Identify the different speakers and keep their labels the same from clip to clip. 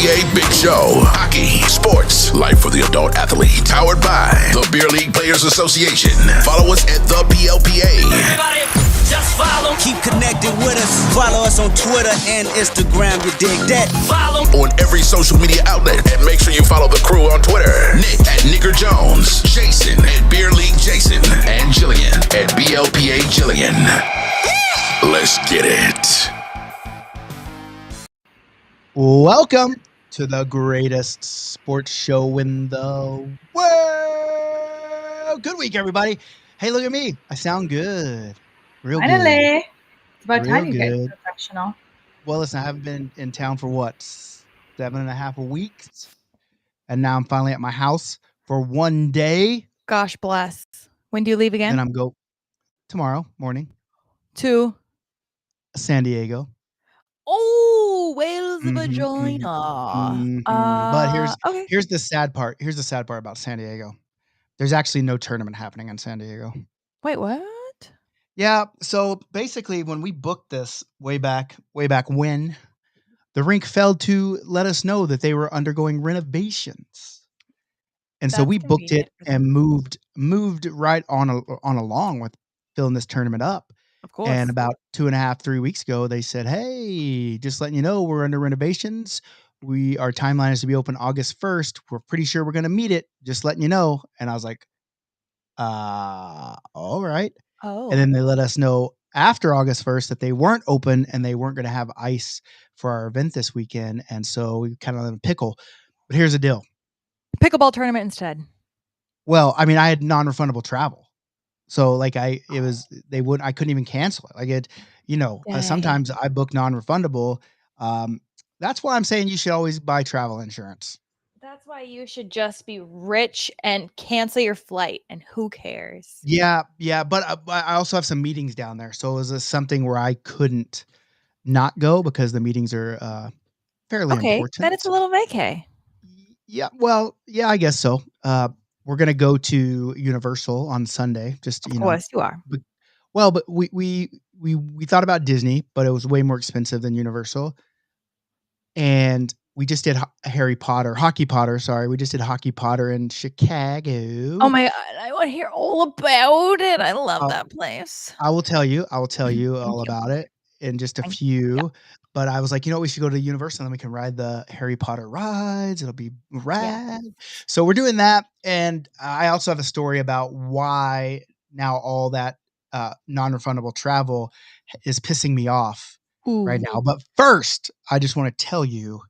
Speaker 1: BLPA Big Show. Hockey, sports, life for the adult athlete. Powered by the Beer League Players Association. Follow us at the BLPA.
Speaker 2: Everybody, just follow.
Speaker 3: Keep connected with us. Follow us on Twitter and Instagram. You dig that?
Speaker 2: Follow
Speaker 1: On every social media outlet. And make sure you follow the crew on Twitter. Nick at Nicker Jones. Jason at Beer League Jason. And Jillian at BLPA Jillian. Let's get it.
Speaker 4: Welcome to the greatest sports show in the world. Good week, everybody. Hey, look at me. I sound good. Real good.
Speaker 5: Finally. It's about
Speaker 4: Real
Speaker 5: time you
Speaker 4: good.
Speaker 5: get professional.
Speaker 4: Well, listen, I haven't been in town for what, 7.5 weeks? And now I'm finally at my house for one day.
Speaker 6: Gosh bless. When do you leave again?
Speaker 4: And I'm go tomorrow morning,
Speaker 6: To
Speaker 4: San Diego.
Speaker 6: Wales vagina.
Speaker 4: But
Speaker 6: Okay.
Speaker 4: here's the sad part. Here's the sad part about San Diego. There's actually no tournament happening in San Diego.
Speaker 6: Wait, what?
Speaker 4: Yeah, so basically when we booked this way back when, the rink failed to let us know that they were undergoing renovations. And so
Speaker 6: That's
Speaker 4: we booked it
Speaker 6: convenient for them.
Speaker 4: and moved right on along with filling this tournament up.
Speaker 6: Of course.
Speaker 4: And about 2.5, 3 weeks ago, they said, "Hey, just letting you know, we're under renovations. Our timeline is to be open August 1st. We're pretty sure we're going to meet it. Just letting you know." And I was like, all right.
Speaker 6: Oh.
Speaker 4: And then they let us know after August 1st that they weren't open and they weren't going to have ice for our event this weekend. And so we kind of in a pickle. But here's the deal.
Speaker 6: Pickleball tournament instead.
Speaker 4: Well, I mean, I had non-refundable travel. So like I couldn't even cancel it. Like
Speaker 6: Dang.
Speaker 4: sometimes I book non-refundable. That's why I'm saying you should always buy travel insurance.
Speaker 6: That's why you should just be rich and cancel your flight, and who cares?
Speaker 4: Yeah. But I also have some meetings down there. So it was something where I couldn't not go because the meetings are fairly
Speaker 6: Okay,
Speaker 4: important.
Speaker 6: then it's a little vacay.
Speaker 4: Yeah. Well, yeah, I guess so. We're going to go to Universal on Sunday. Just,
Speaker 6: Of course you are.
Speaker 4: But we thought about Disney, but it was way more expensive than Universal. And we just did Hockey Potter. Sorry. We just did Hockey Potter in Chicago.
Speaker 6: Oh my God, I want to hear all about it. I love that place.
Speaker 4: I will tell you all
Speaker 6: you.
Speaker 4: about it in just a
Speaker 6: Thank
Speaker 4: few. But I was like, we should go to Universal and then we can ride the Harry Potter rides. It'll be rad. So we're doing that. And I also have a story about why now all that non-refundable travel is pissing me off right now. But first, I just want to tell you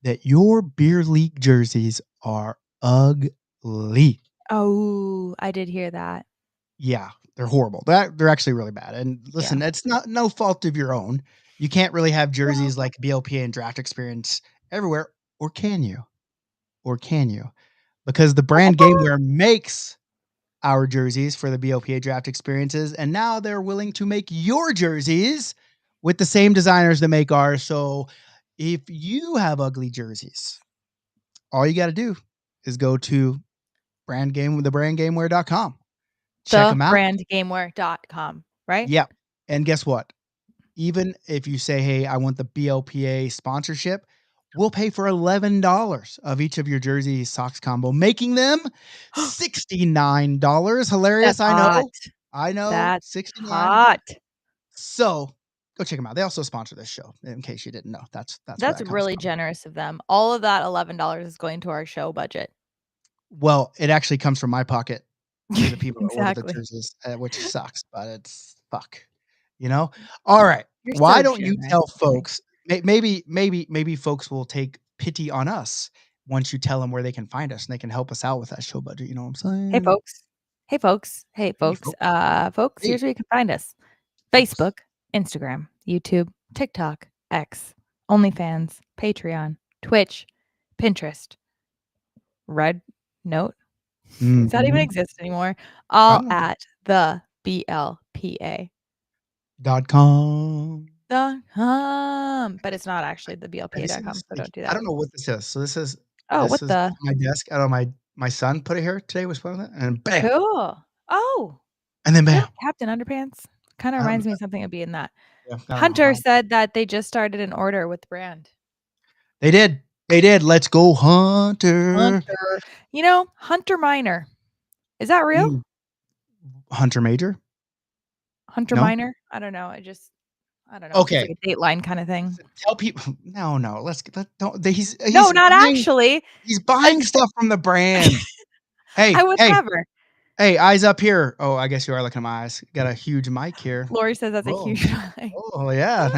Speaker 4: that your beer league jerseys are ugly.
Speaker 6: Oh, I did hear that.
Speaker 4: Yeah, they're horrible. They're actually really bad. And listen, it's no fault of your own. You can't really have jerseys like BLPA and Draft Experience everywhere, or can you? Because the brand Gameware makes our jerseys for the BLPA Draft Experiences, and now they're willing to make your jerseys with the same designers that make ours. So if you have ugly jerseys, all you got to do is go to thebrandgameware.com. Check them out.
Speaker 6: Thebrandgameware.com, right?
Speaker 4: Yep. And guess what? Even if you say, "Hey, I want the BLPA sponsorship," we'll pay for $11 of each of your jersey socks combo, making them $69. Hilarious.
Speaker 6: That's hot.
Speaker 4: I know.
Speaker 6: That's
Speaker 4: 69.
Speaker 6: hot.
Speaker 4: So go check them out. They also sponsor this show, in case you didn't know. That's
Speaker 6: really generous of them. All of that $11 is going to our show budget.
Speaker 4: Well, it actually comes from my pocket to the people that order the
Speaker 6: Exactly.
Speaker 4: jerseys, which sucks, but it's fuck. All right.
Speaker 6: You're
Speaker 4: Why
Speaker 6: so
Speaker 4: don't you
Speaker 6: generous.
Speaker 4: tell folks? Maybe folks will take pity on us once you tell them where they can find us and they can help us out with that show budget. You know what I'm saying?
Speaker 6: Hey folks. Folks,
Speaker 4: Hey.
Speaker 6: here's where you can find us. Facebook, Instagram, YouTube, TikTok, X, OnlyFans, Patreon, Twitch, Pinterest, Red Note. Does that even exist anymore? All at the BLPA.
Speaker 4: .com.
Speaker 6: But it's not actually the BLPA.com, so don't do that.
Speaker 4: I don't know what this is. So this is
Speaker 6: what
Speaker 4: is
Speaker 6: the?
Speaker 4: my desk. I don't know. My son put it here today. Was putting it, and bam,
Speaker 6: Cool. Oh,
Speaker 4: and then
Speaker 6: is that
Speaker 4: bam.
Speaker 6: Captain Underpants. Kind of reminds me of something to be in that.
Speaker 4: Yeah, I don't know
Speaker 6: Hunter
Speaker 4: how.
Speaker 6: said that they just started an order with the brand.
Speaker 4: They did. They did. Let's go, Hunter.
Speaker 6: Hunter. You know, Hunter Minor. Is that real?
Speaker 4: Hunter Major?
Speaker 6: Hunter
Speaker 4: No?
Speaker 6: Minor? I don't know. I don't know. It's
Speaker 4: Okay.
Speaker 6: like a Dateline kind of thing.
Speaker 4: Tell people. No. Don't. He's
Speaker 6: No, not
Speaker 4: buying,
Speaker 6: actually.
Speaker 4: He's buying stuff from the brand. Hey,
Speaker 6: I would
Speaker 4: hey,
Speaker 6: never.
Speaker 4: hey, eyes up here. Oh, I guess you are looking at my eyes. Got a huge mic here.
Speaker 6: Lori says that's a
Speaker 4: Oh,
Speaker 6: huge lie.
Speaker 4: oh yeah.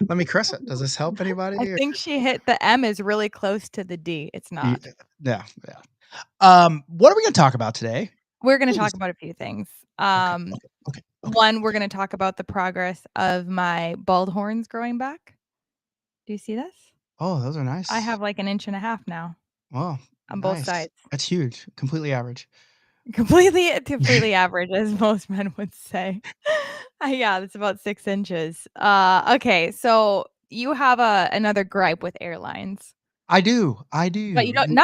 Speaker 4: Let me caress it. Does this help anybody?
Speaker 6: I think she hit the M is really close to the D. It's not.
Speaker 4: Yeah. What are we gonna talk about today?
Speaker 6: We're going to
Speaker 4: Please.
Speaker 6: talk about a few things.
Speaker 4: Okay.
Speaker 6: One, we're going to talk about the progress of my bald horns growing back. Do you see this?
Speaker 4: Oh, those are nice.
Speaker 6: I have like 1.5 inches now.
Speaker 4: Wow.
Speaker 6: On both sides.
Speaker 4: That's huge. Completely average.
Speaker 6: Completely average, as most men would say. Yeah, that's about 6 inches. Okay, so you have another gripe with airlines.
Speaker 4: I do.
Speaker 6: But you don't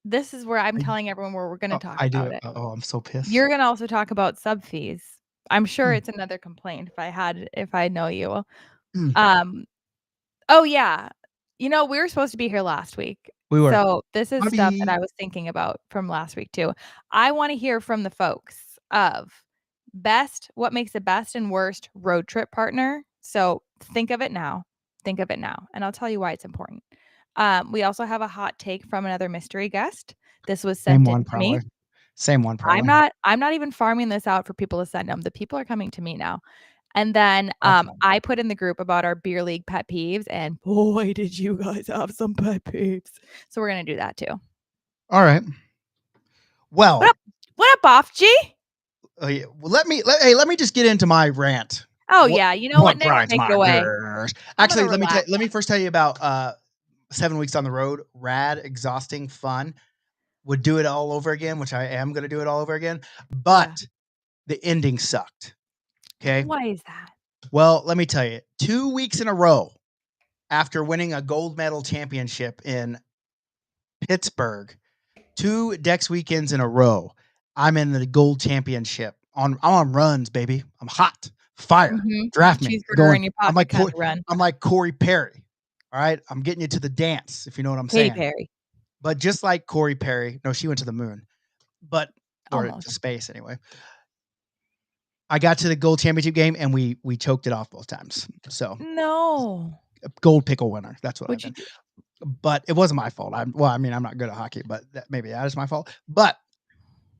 Speaker 6: this is where I'm telling everyone where we're gonna talk about it.
Speaker 4: Oh, I'm so pissed.
Speaker 6: You're gonna also talk about sub fees. I'm sure it's another complaint if I know you. Oh yeah. You know, we were supposed to be here last week.
Speaker 4: We were.
Speaker 6: So this is stuff that
Speaker 4: Bobby.
Speaker 6: I was thinking about from last week too. I want to hear from the folks of what makes the best and worst road trip partner. So think of it now. And I'll tell you why it's important. We also have a hot take from another mystery guest. This was sent in to me.
Speaker 4: Same one, probably.
Speaker 6: I'm not even farming this out for people to send them. The people are coming to me now. And then
Speaker 4: Awesome.
Speaker 6: I put in the group about our beer league pet peeves, and boy, did you guys have some pet peeves. So we're gonna do that too.
Speaker 4: All right. Well,
Speaker 6: what up, Off G?
Speaker 4: Yeah. Well, let me just get into my rant.
Speaker 6: Oh yeah, you know what? Nick,
Speaker 4: grinds
Speaker 6: take
Speaker 4: my
Speaker 6: it away.
Speaker 4: gears? Actually, let me first tell you about 7 weeks on the road. Rad, exhausting, fun. Would do it all over again, which I am going to do it all over again. But the ending sucked. Okay.
Speaker 6: Why is that?
Speaker 4: Well, let me tell you. 2 weeks in a row, after winning a gold medal championship in Pittsburgh, 2 Dex weekends in a row, I'm in the gold championship. I'm on runs, baby. I'm hot. Fire. Draft me. I'm like Corey Perry. All right. I'm getting you to the dance, if you know what I'm saying.
Speaker 6: Perry.
Speaker 4: But just like Corey Perry, no, she went to the moon, or
Speaker 6: Almost.
Speaker 4: to space anyway. I got to the gold championship game and we choked it off both times. So
Speaker 6: no
Speaker 4: gold pickle winner. That's what I did. But it wasn't my fault. I'm not good at hockey, but maybe that is my fault. But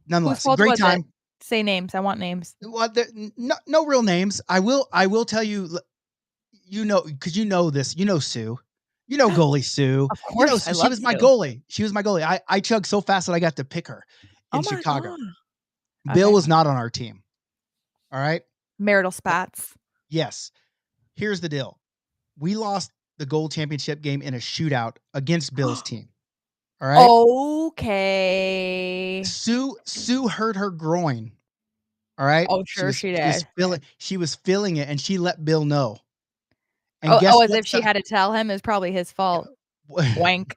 Speaker 4: nonetheless, great time.
Speaker 6: Say names. I want names.
Speaker 4: Well, no real names. I will tell you. You know, because you know this. You know Sue. You know goalie Sue.
Speaker 6: Of course,
Speaker 4: she was my goalie. She was my goalie. I chugged so fast that I got to pick her in Chicago. Bill was not on our team. All right.
Speaker 6: Marital spats.
Speaker 4: Yes. Here's the deal. We lost the gold championship game in a shootout against Bill's team. All right.
Speaker 6: Okay.
Speaker 4: Sue hurt her groin. All right.
Speaker 6: Oh, sure she did.
Speaker 4: She was feeling it, and she let Bill know.
Speaker 6: And as if she had to tell him, it's probably his fault. Wank.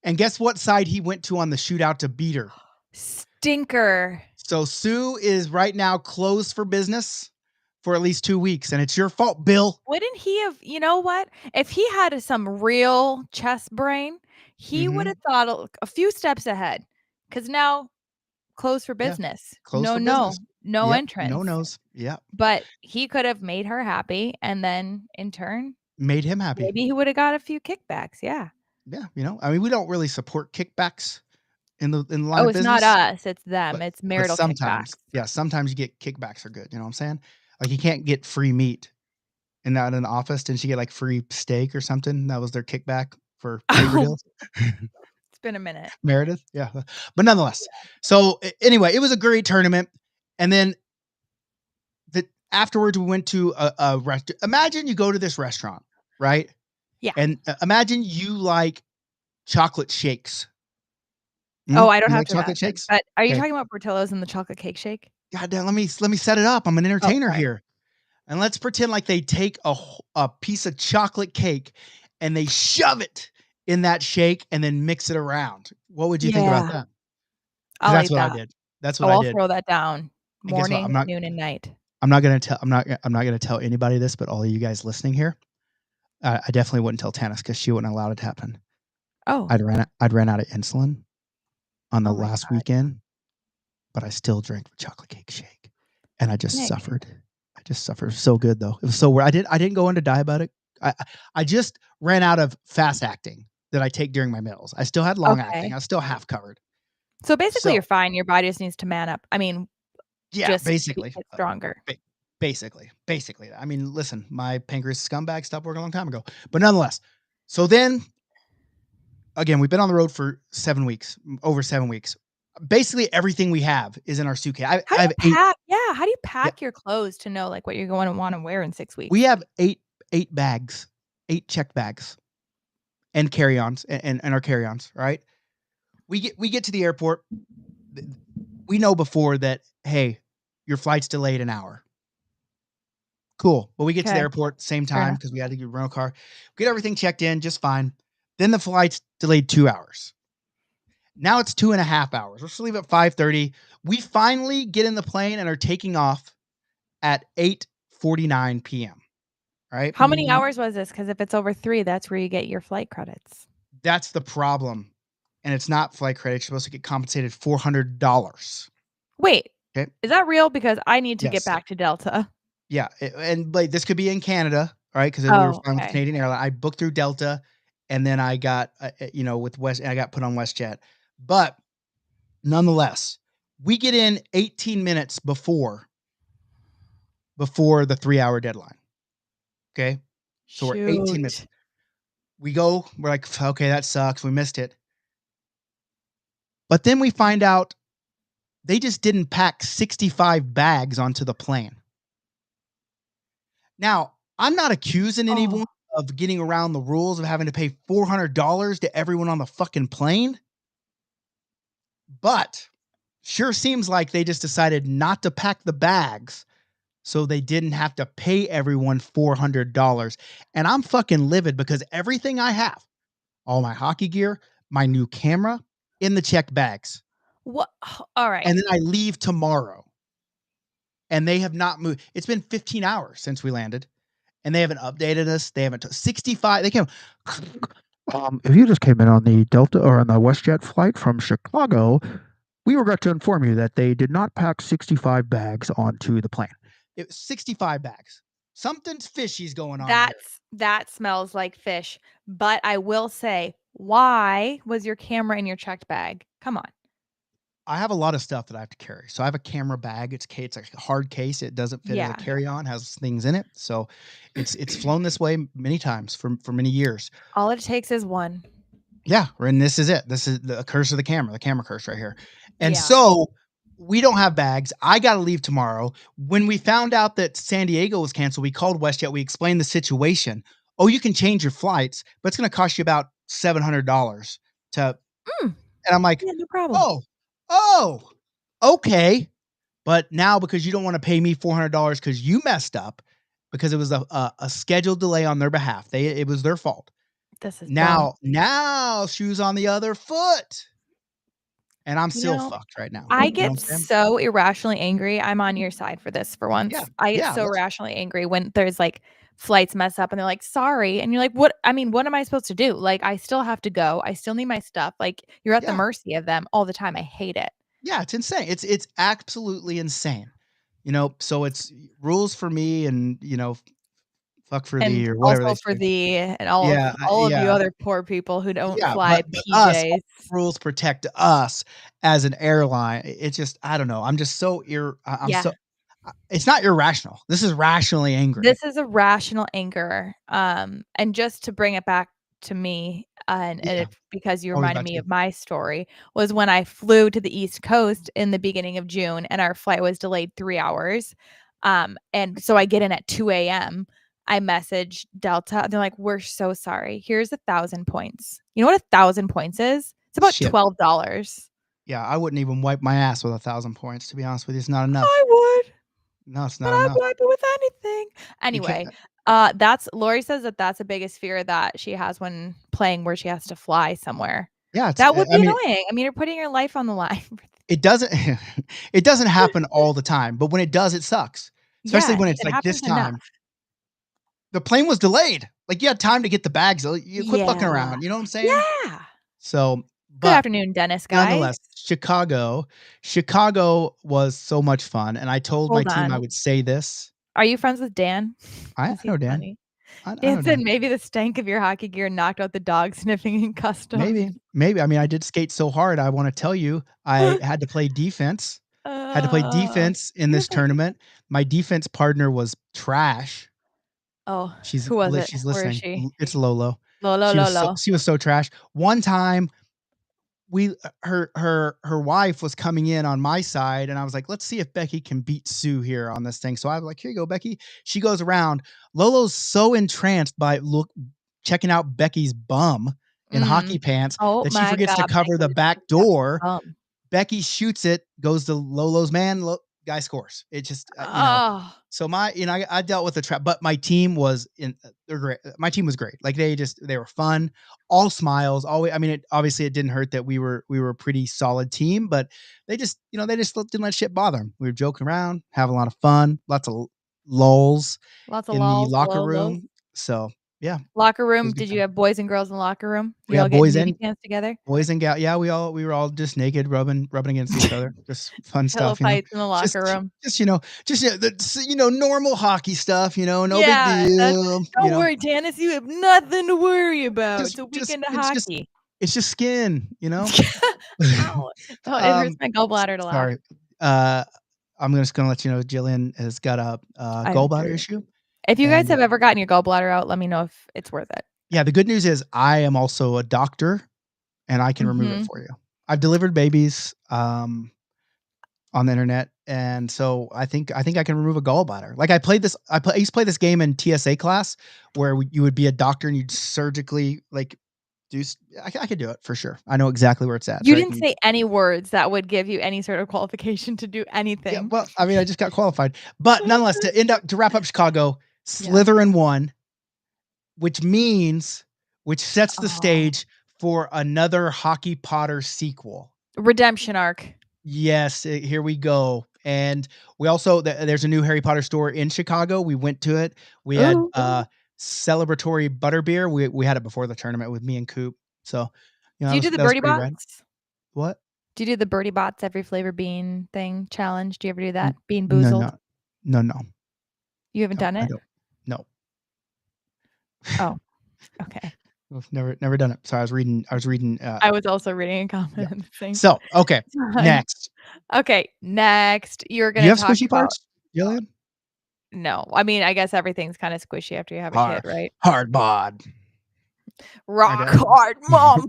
Speaker 4: And guess what side he went to on the shootout to beat her?
Speaker 6: Stinker.
Speaker 4: So Sue is right now closed for business for at least 2 weeks, and it's your fault, Bill.
Speaker 6: Wouldn't he have, you know what? If he had some real chess brain, he would have thought a few steps ahead. Because now, closed for business.
Speaker 4: Yeah,
Speaker 6: no entrance.
Speaker 4: No nos. Yeah.
Speaker 6: But he could have made her happy, and then in turn,
Speaker 4: made him happy.
Speaker 6: Maybe he would have got a few kickbacks. Yeah.
Speaker 4: Yeah. We don't really support kickbacks in the line of business.
Speaker 6: It's not us. It's them. It's marital
Speaker 4: sometimes,
Speaker 6: kickbacks.
Speaker 4: Yeah. Sometimes you get kickbacks are good. You know what I'm saying? Like you can't get free meat in the office. Didn't she get like free steak or something? That was their kickback for paper deals.
Speaker 6: It's been a minute.
Speaker 4: Meredith. Yeah. But nonetheless. So anyway, it was a great tournament. And then afterwards we went to a restaurant. Imagine you go to this restaurant, right?
Speaker 6: Yeah.
Speaker 4: And imagine you like chocolate shakes.
Speaker 6: Oh, I don't have
Speaker 4: chocolate shakes.
Speaker 6: But are you talking about Portillo's and the chocolate cake shake?
Speaker 4: God damn, let me set it up. I'm an entertainer here. And let's pretend like they take a piece of chocolate cake and they shove it in that shake and then mix it around. What would you think about that? That's what I did. That's what I did.
Speaker 6: I'll throw that down. Morning, noon, and night.
Speaker 4: I'm not gonna tell anybody this, but all of you guys listening here, I definitely wouldn't tell Tanis because she wouldn't allow it to happen.
Speaker 6: Oh.
Speaker 4: I'd ran out of insulin on the
Speaker 6: Oh my
Speaker 4: last
Speaker 6: god.
Speaker 4: weekend, but I still drank the chocolate cake shake, and I just
Speaker 6: Nick.
Speaker 4: suffered. I just suffered. It was so good though. It was so weird. I didn't go into diabetic. I just ran out of fast acting that I take during my meals. I still had long acting.
Speaker 6: Okay.
Speaker 4: I was still half covered.
Speaker 6: So basically
Speaker 4: So
Speaker 6: you're fine. Your body just needs to man up. I mean,
Speaker 4: yeah,
Speaker 6: just
Speaker 4: basically.
Speaker 6: get stronger.
Speaker 4: Ba basically. I mean, listen, my pancreas scumbag stopped working a long time ago, but nonetheless. So then, again, we've been on the road for 7 weeks, over 7 weeks. Basically, everything we have is in our suitcase.
Speaker 6: How
Speaker 4: I
Speaker 6: do you
Speaker 4: have 8
Speaker 6: pack yeah, how do you
Speaker 4: yeah,
Speaker 6: pack your clothes to know, like, what you're going to wanna wear in 6
Speaker 4: we
Speaker 6: weeks?
Speaker 4: have 8 bags, 8 checked bags and carry-ons and our carry-ons, right? We get to the airport, th we know before that, "Hey, your flight's delayed an hour." Cool. But we get to the
Speaker 6: Okay,
Speaker 4: airport same
Speaker 6: fair
Speaker 4: time
Speaker 6: enough.
Speaker 4: because we had to get a rental car. Get everything checked in just fine. Then the flight's delayed 2 hours. Now it's 2.5 hours. We're supposed to leave at 5:30. We finally get in the plane and are taking off at 8:49 PM, right?
Speaker 6: How many hours was this? Because if it's over 3, that's where you get your flight credits.
Speaker 4: That's the problem, and it's not flight credit. You're supposed to get compensated $400.
Speaker 6: Wait,
Speaker 4: Okay?
Speaker 6: is that real? Because I need to get
Speaker 4: Yes.
Speaker 6: back to Delta.
Speaker 4: Yeah, and, like, this could be in Canada, right? Because we were
Speaker 6: Oh,
Speaker 4: flying with
Speaker 6: okay.
Speaker 4: Canadian Airline. I booked through Delta, and then I got, with West I got put on WestJet. But nonetheless, we get in 18 minutes before the 3-hour deadline, okay? So we're 18 minutes.
Speaker 6: Shoot.
Speaker 4: We go, we're like, "Okay, that sucks, we missed it." But then we find out they just didn't pack 65 bags onto the plane. Now, I'm not accusing
Speaker 6: Oh,
Speaker 4: anyone of getting around the rules of having to pay $400 to everyone on the fucking plane, but sure seems like they just decided not to pack the bags so they didn't have to pay everyone $400. And I'm fucking livid because everything I have, all my hockey gear, my new camera, in the checked bags.
Speaker 6: what alright.
Speaker 4: And then I leave tomorrow. And they have not moved. It's been 15 hours since we landed. And they haven't updated us. They haven't 65. They came. If you just came in on the Delta or on the WestJet flight from Chicago, we regret to inform you that they did not pack 65 bags onto the plane. It was 65 bags. Something's fishy's going on here.
Speaker 6: That smells like fish, but I will say, why was your camera in your checked bag? Come on.
Speaker 4: I have a lot of stuff that I have to carry. So I have a camera bag. It's like a hard case. It doesn't fit as a
Speaker 6: Yeah.
Speaker 4: carry-on, has things in it. So it's flown this way many times for many years.
Speaker 6: All it takes is 1.
Speaker 4: Yeah, and this is it. This is the curse of the camera curse right here. And
Speaker 6: Yeah.
Speaker 4: so we don't have bags. I got to leave tomorrow. When we found out that San Diego was canceled, we called WestJet. We explained the situation. Oh, you can change your flights, but it's going to cost you about $700 to.
Speaker 6: Mm,
Speaker 4: And I'm like,
Speaker 6: yeah, no problem.
Speaker 4: oh, okay. But now because you don't want to pay me $400 because you messed up, because it was a scheduled delay on their behalf. It was their fault.
Speaker 6: This is dumb.
Speaker 4: Now shoes on the other foot, and I'm
Speaker 6: You
Speaker 4: still
Speaker 6: know,
Speaker 4: fucked right now.
Speaker 6: I
Speaker 4: You know
Speaker 6: get
Speaker 4: what I'm saying?
Speaker 6: so irrationally angry. I'm on your side for this for
Speaker 4: Yeah,
Speaker 6: once. I get
Speaker 4: yeah,
Speaker 6: so
Speaker 4: let's
Speaker 6: irrationally angry when there's, like, flights mess up and they're like, "Sorry," and you're like, "What?" I mean, what am I supposed to do? Like, I still have to go. I still need my stuff. Like, you're at the
Speaker 4: yeah,
Speaker 6: mercy of them all the time. I hate it.
Speaker 4: yeah, it's insane. It's absolutely insane. So it's rules for me and, fuck for
Speaker 6: And
Speaker 4: thee or whatever they
Speaker 6: also for
Speaker 4: say.
Speaker 6: the and
Speaker 4: Yeah,
Speaker 6: all of you
Speaker 4: yeah,
Speaker 6: other poor people who don't
Speaker 4: yeah,
Speaker 6: fly
Speaker 4: but us, all
Speaker 6: PJs.
Speaker 4: rules protect us as an airline. It's just I don't know. I'm just so I'm
Speaker 6: Yeah.
Speaker 4: so it's not irrational. This is rationally angry.
Speaker 6: This is a rational anger, and just to bring it back to me, and
Speaker 4: Yeah,
Speaker 6: it's because you
Speaker 4: always
Speaker 6: reminded
Speaker 4: about
Speaker 6: me
Speaker 4: you.
Speaker 6: of my story, was when I flew to the East Coast in the beginning of June, and our flight was delayed 3 hours, and so I get in at 2 AM. I message Delta, they're like, "We're so sorry. Here's 1,000 points." You know what 1,000 points is? It's about
Speaker 4: Shit.
Speaker 6: $12.
Speaker 4: Yeah, I wouldn't even wipe my ass with 1,000 points, to be honest with you. It's not
Speaker 6: I
Speaker 4: enough.
Speaker 6: would.
Speaker 4: No, it's
Speaker 6: But
Speaker 4: not
Speaker 6: I'd
Speaker 4: enough.
Speaker 6: wipe it with anything.
Speaker 4: You can't
Speaker 6: Anyway, that's Lori says that that's the biggest fear that she has when playing where she has to fly somewhere.
Speaker 4: yeah, it's
Speaker 6: That would
Speaker 4: I
Speaker 6: be
Speaker 4: mean,
Speaker 6: annoying. I mean, you're putting your life on the line.
Speaker 4: it doesn't it doesn't happen all the time, but when it does, it sucks. Especially
Speaker 6: Yes,
Speaker 4: when it's
Speaker 6: it
Speaker 4: like this
Speaker 6: happens enough.
Speaker 4: time. The plane was delayed. Like, you had time to get the bags, you quit fucking
Speaker 6: Yeah.
Speaker 4: around, you know what I'm saying?
Speaker 6: Yeah.
Speaker 4: So,
Speaker 6: Good
Speaker 4: but
Speaker 6: afternoon, Dennis guys.
Speaker 4: nonetheless, Chicago was so much fun, and I told my
Speaker 6: Hold
Speaker 4: team I
Speaker 6: on.
Speaker 4: would say this.
Speaker 6: Are you friends with Dan?
Speaker 4: I
Speaker 6: Is he
Speaker 4: know Dan.
Speaker 6: funny?
Speaker 4: I
Speaker 6: Dan
Speaker 4: know
Speaker 6: said
Speaker 4: Dan.
Speaker 6: maybe the stank of your hockey gear knocked out the dog sniffing in custom.
Speaker 4: Maybe. I mean, I did skate so hard, I wanna tell you, I had to play defense. Had to play
Speaker 6: Uh,
Speaker 4: defense in
Speaker 6: you
Speaker 4: this
Speaker 6: have like
Speaker 4: tournament. My defense partner was trash.
Speaker 6: oh, who was it?
Speaker 4: She's
Speaker 6: Where is
Speaker 4: listening.
Speaker 6: she?
Speaker 4: It's Lolo.
Speaker 6: Lolo, Lolo.
Speaker 4: She was so trash. One time her wife was coming in on my side, and I was like, let's see if Becky can beat Sue here on this thing. So I was like, here you go, Becky. She goes around. Lolo's so entranced by checking out Becky's bum in hockey pants
Speaker 6: Oh
Speaker 4: that she
Speaker 6: my
Speaker 4: forgets to
Speaker 6: god,
Speaker 4: cover the
Speaker 6: Becky
Speaker 4: back
Speaker 6: looked at
Speaker 4: door.
Speaker 6: my bum.
Speaker 4: Becky shoots it, goes to Lolo's man, guy scores. It just,
Speaker 6: Oh,
Speaker 4: so I dealt with the trap, but my team was they're great. My team was great. Like they were fun, all smiles. Always, I mean, obviously it didn't hurt that we were a pretty solid team, but they just didn't let shit bother them. We were joking around, having a lot of fun, lots of lulls
Speaker 6: lots of
Speaker 4: in the
Speaker 6: lols,
Speaker 4: locker
Speaker 6: lolos.
Speaker 4: room. So yeah, it
Speaker 6: Locker room,
Speaker 4: was a good
Speaker 6: did you
Speaker 4: time.
Speaker 6: have boys and girls in the locker room?
Speaker 4: We
Speaker 6: You all
Speaker 4: had
Speaker 6: get nudie pants together?
Speaker 4: boys and gal. Yeah, we were all just naked, rubbing against each other. Just fun
Speaker 6: Pillow
Speaker 4: stuff.
Speaker 6: fights in the
Speaker 4: Just
Speaker 6: locker room.
Speaker 4: just normal hockey stuff. No big
Speaker 6: Yeah, that's
Speaker 4: deal.
Speaker 6: don't worry, Janice, you have nothing to worry about. It's a
Speaker 4: Just
Speaker 6: weekend of
Speaker 4: it's
Speaker 6: hockey.
Speaker 4: it's just skin.
Speaker 6: Ow. Oh, it hurts
Speaker 4: um,
Speaker 6: my gallbladder to laugh.
Speaker 4: sorry. Uh, I'm just gonna let you know Jillian has got a
Speaker 6: I have a
Speaker 4: gallbladder
Speaker 6: period.
Speaker 4: issue,
Speaker 6: If you guys
Speaker 4: and
Speaker 6: have ever gotten your gallbladder out, let me know if it's worth it.
Speaker 4: yeah, the good news is I am also a doctor, and I can remove it
Speaker 6: Mhm.
Speaker 4: for you. I've delivered babies. On the internet, and so I think I can remove a gallbladder. Like I used to play this game in TSA class where you would be a doctor and you'd surgically like I could do it for sure. I know exactly where it's at. It's
Speaker 6: You
Speaker 4: right.
Speaker 6: didn't say any words that would give you any sort of qualification to do
Speaker 4: Yeah,
Speaker 6: anything.
Speaker 4: well, I mean, I just got qualified, but nonetheless, to wrap up Chicago,
Speaker 6: Yeah.
Speaker 4: Slytherin won, which means which sets the
Speaker 6: Oh.
Speaker 4: stage for another Hockey Potter sequel.
Speaker 6: Redemption arc.
Speaker 4: Yes, here we go. And we also there's a new Harry Potter store in Chicago. We went to it. We had
Speaker 6: Ooh.
Speaker 4: celebratory butterbeer. We had it before the tournament with me and Coop. So,
Speaker 6: Do you do the
Speaker 4: that was
Speaker 6: birdie
Speaker 4: pretty rad.
Speaker 6: bots?
Speaker 4: What?
Speaker 6: Do you do the birdie bots every flavor bean thing challenge? Do you ever do that?
Speaker 4: N-
Speaker 6: Bean
Speaker 4: No,
Speaker 6: boozled?
Speaker 4: no, no, no,
Speaker 6: You haven't
Speaker 4: no.
Speaker 6: done
Speaker 4: I
Speaker 6: it?
Speaker 4: don't. No,
Speaker 6: Oh, okay.
Speaker 4: I've never done it. Sorry, I was reading.
Speaker 6: I was also reading a
Speaker 4: Yeah.
Speaker 6: comment at the same
Speaker 4: So okay,
Speaker 6: time.
Speaker 4: next.
Speaker 6: Okay, next, you're
Speaker 4: Do you
Speaker 6: gonna
Speaker 4: have
Speaker 6: talk
Speaker 4: squishy
Speaker 6: about
Speaker 4: parts, Jillian?
Speaker 6: no, I mean, I guess everything's kinda squishy after you have a
Speaker 4: Hard,
Speaker 6: kid, right?
Speaker 4: hard bod. I
Speaker 6: Rock
Speaker 4: got.
Speaker 6: hard mom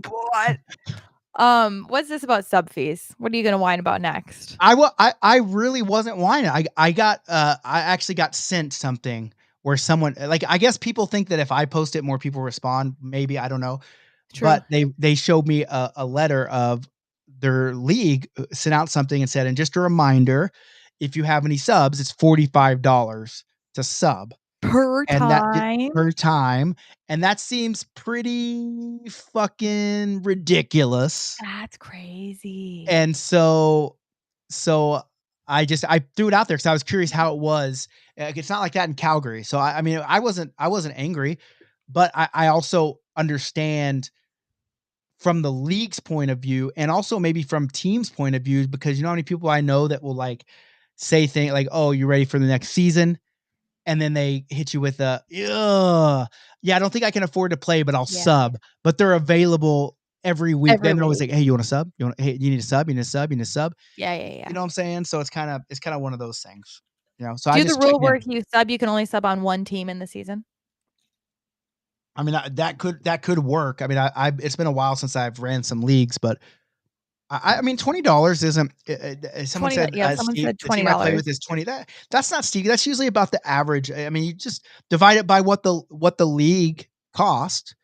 Speaker 6: bod. What's this about sub fees? What are you gonna whine about next?
Speaker 4: I really wasn't whining. I actually got sent something where someone like I guess people think that if I post it more people respond, maybe I don't know.
Speaker 6: True.
Speaker 4: But they showed me a letter of their league sent out something and said, and just a reminder, if you have any subs, it's $45 to sub.
Speaker 6: Per
Speaker 4: And that
Speaker 6: time?
Speaker 4: per time. And that seems pretty fucking ridiculous.
Speaker 6: That's crazy.
Speaker 4: And so I threw it out there because I was curious how it was. It's not like that in Calgary. So I mean, I wasn't angry, but I also understand from the league's point of view and also maybe from teams' point of view, because you know how many people I know that will like say things like, "Oh, you ready for the next season?" And then they hit you with a, "Ugh, yeah, I don't think I can afford to play, but I'll
Speaker 6: Yeah.
Speaker 4: sub." But they're available every week.
Speaker 6: Every
Speaker 4: Then they're always
Speaker 6: week.
Speaker 4: like, "Hey, you want to sub? Hey, you need a sub? You need a sub? You need a sub?"
Speaker 6: Yeah, yeah,
Speaker 4: You
Speaker 6: yeah.
Speaker 4: know what I'm saying? So it's kind of one of those things. So I
Speaker 6: Do the
Speaker 4: just
Speaker 6: rule
Speaker 4: checking
Speaker 6: where
Speaker 4: in.
Speaker 6: if you sub, you can only sub on one team in the season?
Speaker 4: I mean, that could work. I mean, it's been a while since I've ran some leagues, but I mean, $20 isn't. Someone
Speaker 6: 20
Speaker 4: said,
Speaker 6: yeah, someone
Speaker 4: Steve,
Speaker 6: said
Speaker 4: the team I play
Speaker 6: $20.
Speaker 4: with is 20. That's not Steve. That's usually about the average. I mean, you just divide it by what the league cost,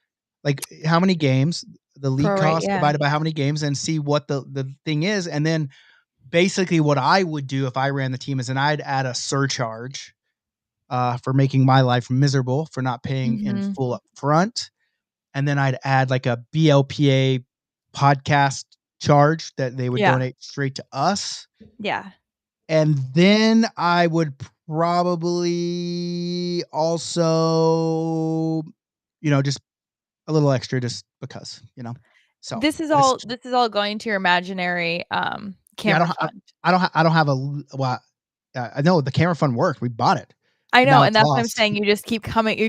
Speaker 4: like how many games the league
Speaker 6: Prorate,
Speaker 4: cost
Speaker 6: yeah.
Speaker 4: divided by how many games, and see what the thing is, and then basically what I would do if I ran the team is, and I'd add a surcharge for making my life miserable for not paying in
Speaker 6: Mhm.
Speaker 4: full up front. And then I'd add like a BLPA podcast charge that they would
Speaker 6: Yeah.
Speaker 4: donate straight to us.
Speaker 6: Yeah.
Speaker 4: And then I would probably also, just a little extra just because. So
Speaker 6: This is
Speaker 4: it's-
Speaker 6: all going to your imaginary
Speaker 4: yeah,
Speaker 6: camera fund.
Speaker 4: I don't have well, I know the camera fund worked. We bought it.
Speaker 6: I know,
Speaker 4: Now
Speaker 6: and
Speaker 4: it's
Speaker 6: that's what I'm
Speaker 4: lost.
Speaker 6: saying. You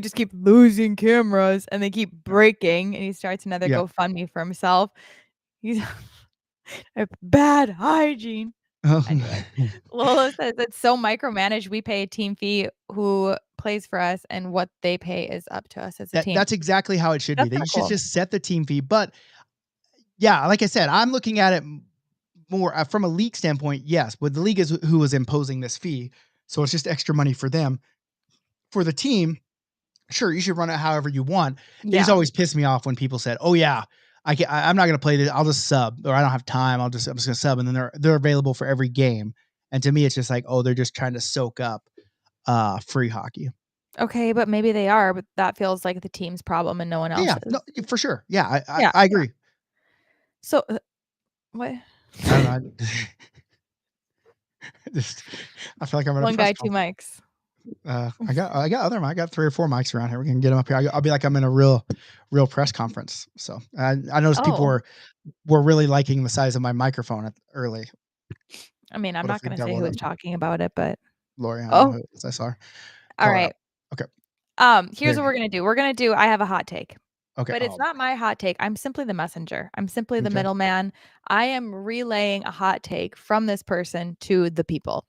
Speaker 6: just keep losing cameras, and they keep breaking, and he starts another
Speaker 4: Yeah.
Speaker 6: GoFundMe for himself. He's bad hygiene. Anyway, Lola says it's so micromanaged. We pay a team fee who plays for us, and what they pay is up to us as a team.
Speaker 4: That's exactly how it should be.
Speaker 6: That's
Speaker 4: They
Speaker 6: kinda
Speaker 4: should
Speaker 6: cool.
Speaker 4: just set the team fee. But yeah, like I said, I'm looking at it more from a league standpoint. Yes, but the league is who is imposing this fee, so it's just extra money for them. For the team, sure, you should run it however you want. It just
Speaker 6: Yeah.
Speaker 4: always pissed me off when people said, "Oh yeah, I'm not going to play this. I'll just sub, or I don't have time. I'm just going to sub," and then they're available for every game. And to me, it's just like, oh, they're just trying to soak up free hockey.
Speaker 6: Okay, but maybe they are, but that feels like the team's problem and no one
Speaker 4: Yeah,
Speaker 6: else's.
Speaker 4: no, for sure. Yeah,
Speaker 6: Yeah,
Speaker 4: I
Speaker 6: yeah.
Speaker 4: agree.
Speaker 6: So, what?
Speaker 4: I don't know. Just, I feel like I'm at a
Speaker 6: One
Speaker 4: press
Speaker 6: guy, two
Speaker 4: conference.
Speaker 6: mics.
Speaker 4: I got 3 or 4 mics around here. We can get them up here. I'll be like I'm in a real press conference. So I noticed people
Speaker 6: Oh,
Speaker 4: were really liking the size of my microphone early.
Speaker 6: I mean, I'm
Speaker 4: What if
Speaker 6: not
Speaker 4: we
Speaker 6: gonna say who
Speaker 4: doubled
Speaker 6: was
Speaker 4: up?
Speaker 6: talking about it, but
Speaker 4: Lori, I don't know
Speaker 6: oh,
Speaker 4: who it is. I saw her
Speaker 6: all
Speaker 4: call her out.
Speaker 6: right.
Speaker 4: Okay.
Speaker 6: Here's
Speaker 4: There.
Speaker 6: what we're gonna do. I have a hot take,
Speaker 4: Okay.
Speaker 6: but it's
Speaker 4: Oh,
Speaker 6: not my hot take. I'm simply the messenger. I'm simply the
Speaker 4: okay.
Speaker 6: middleman. I am relaying a hot take from this person to the people.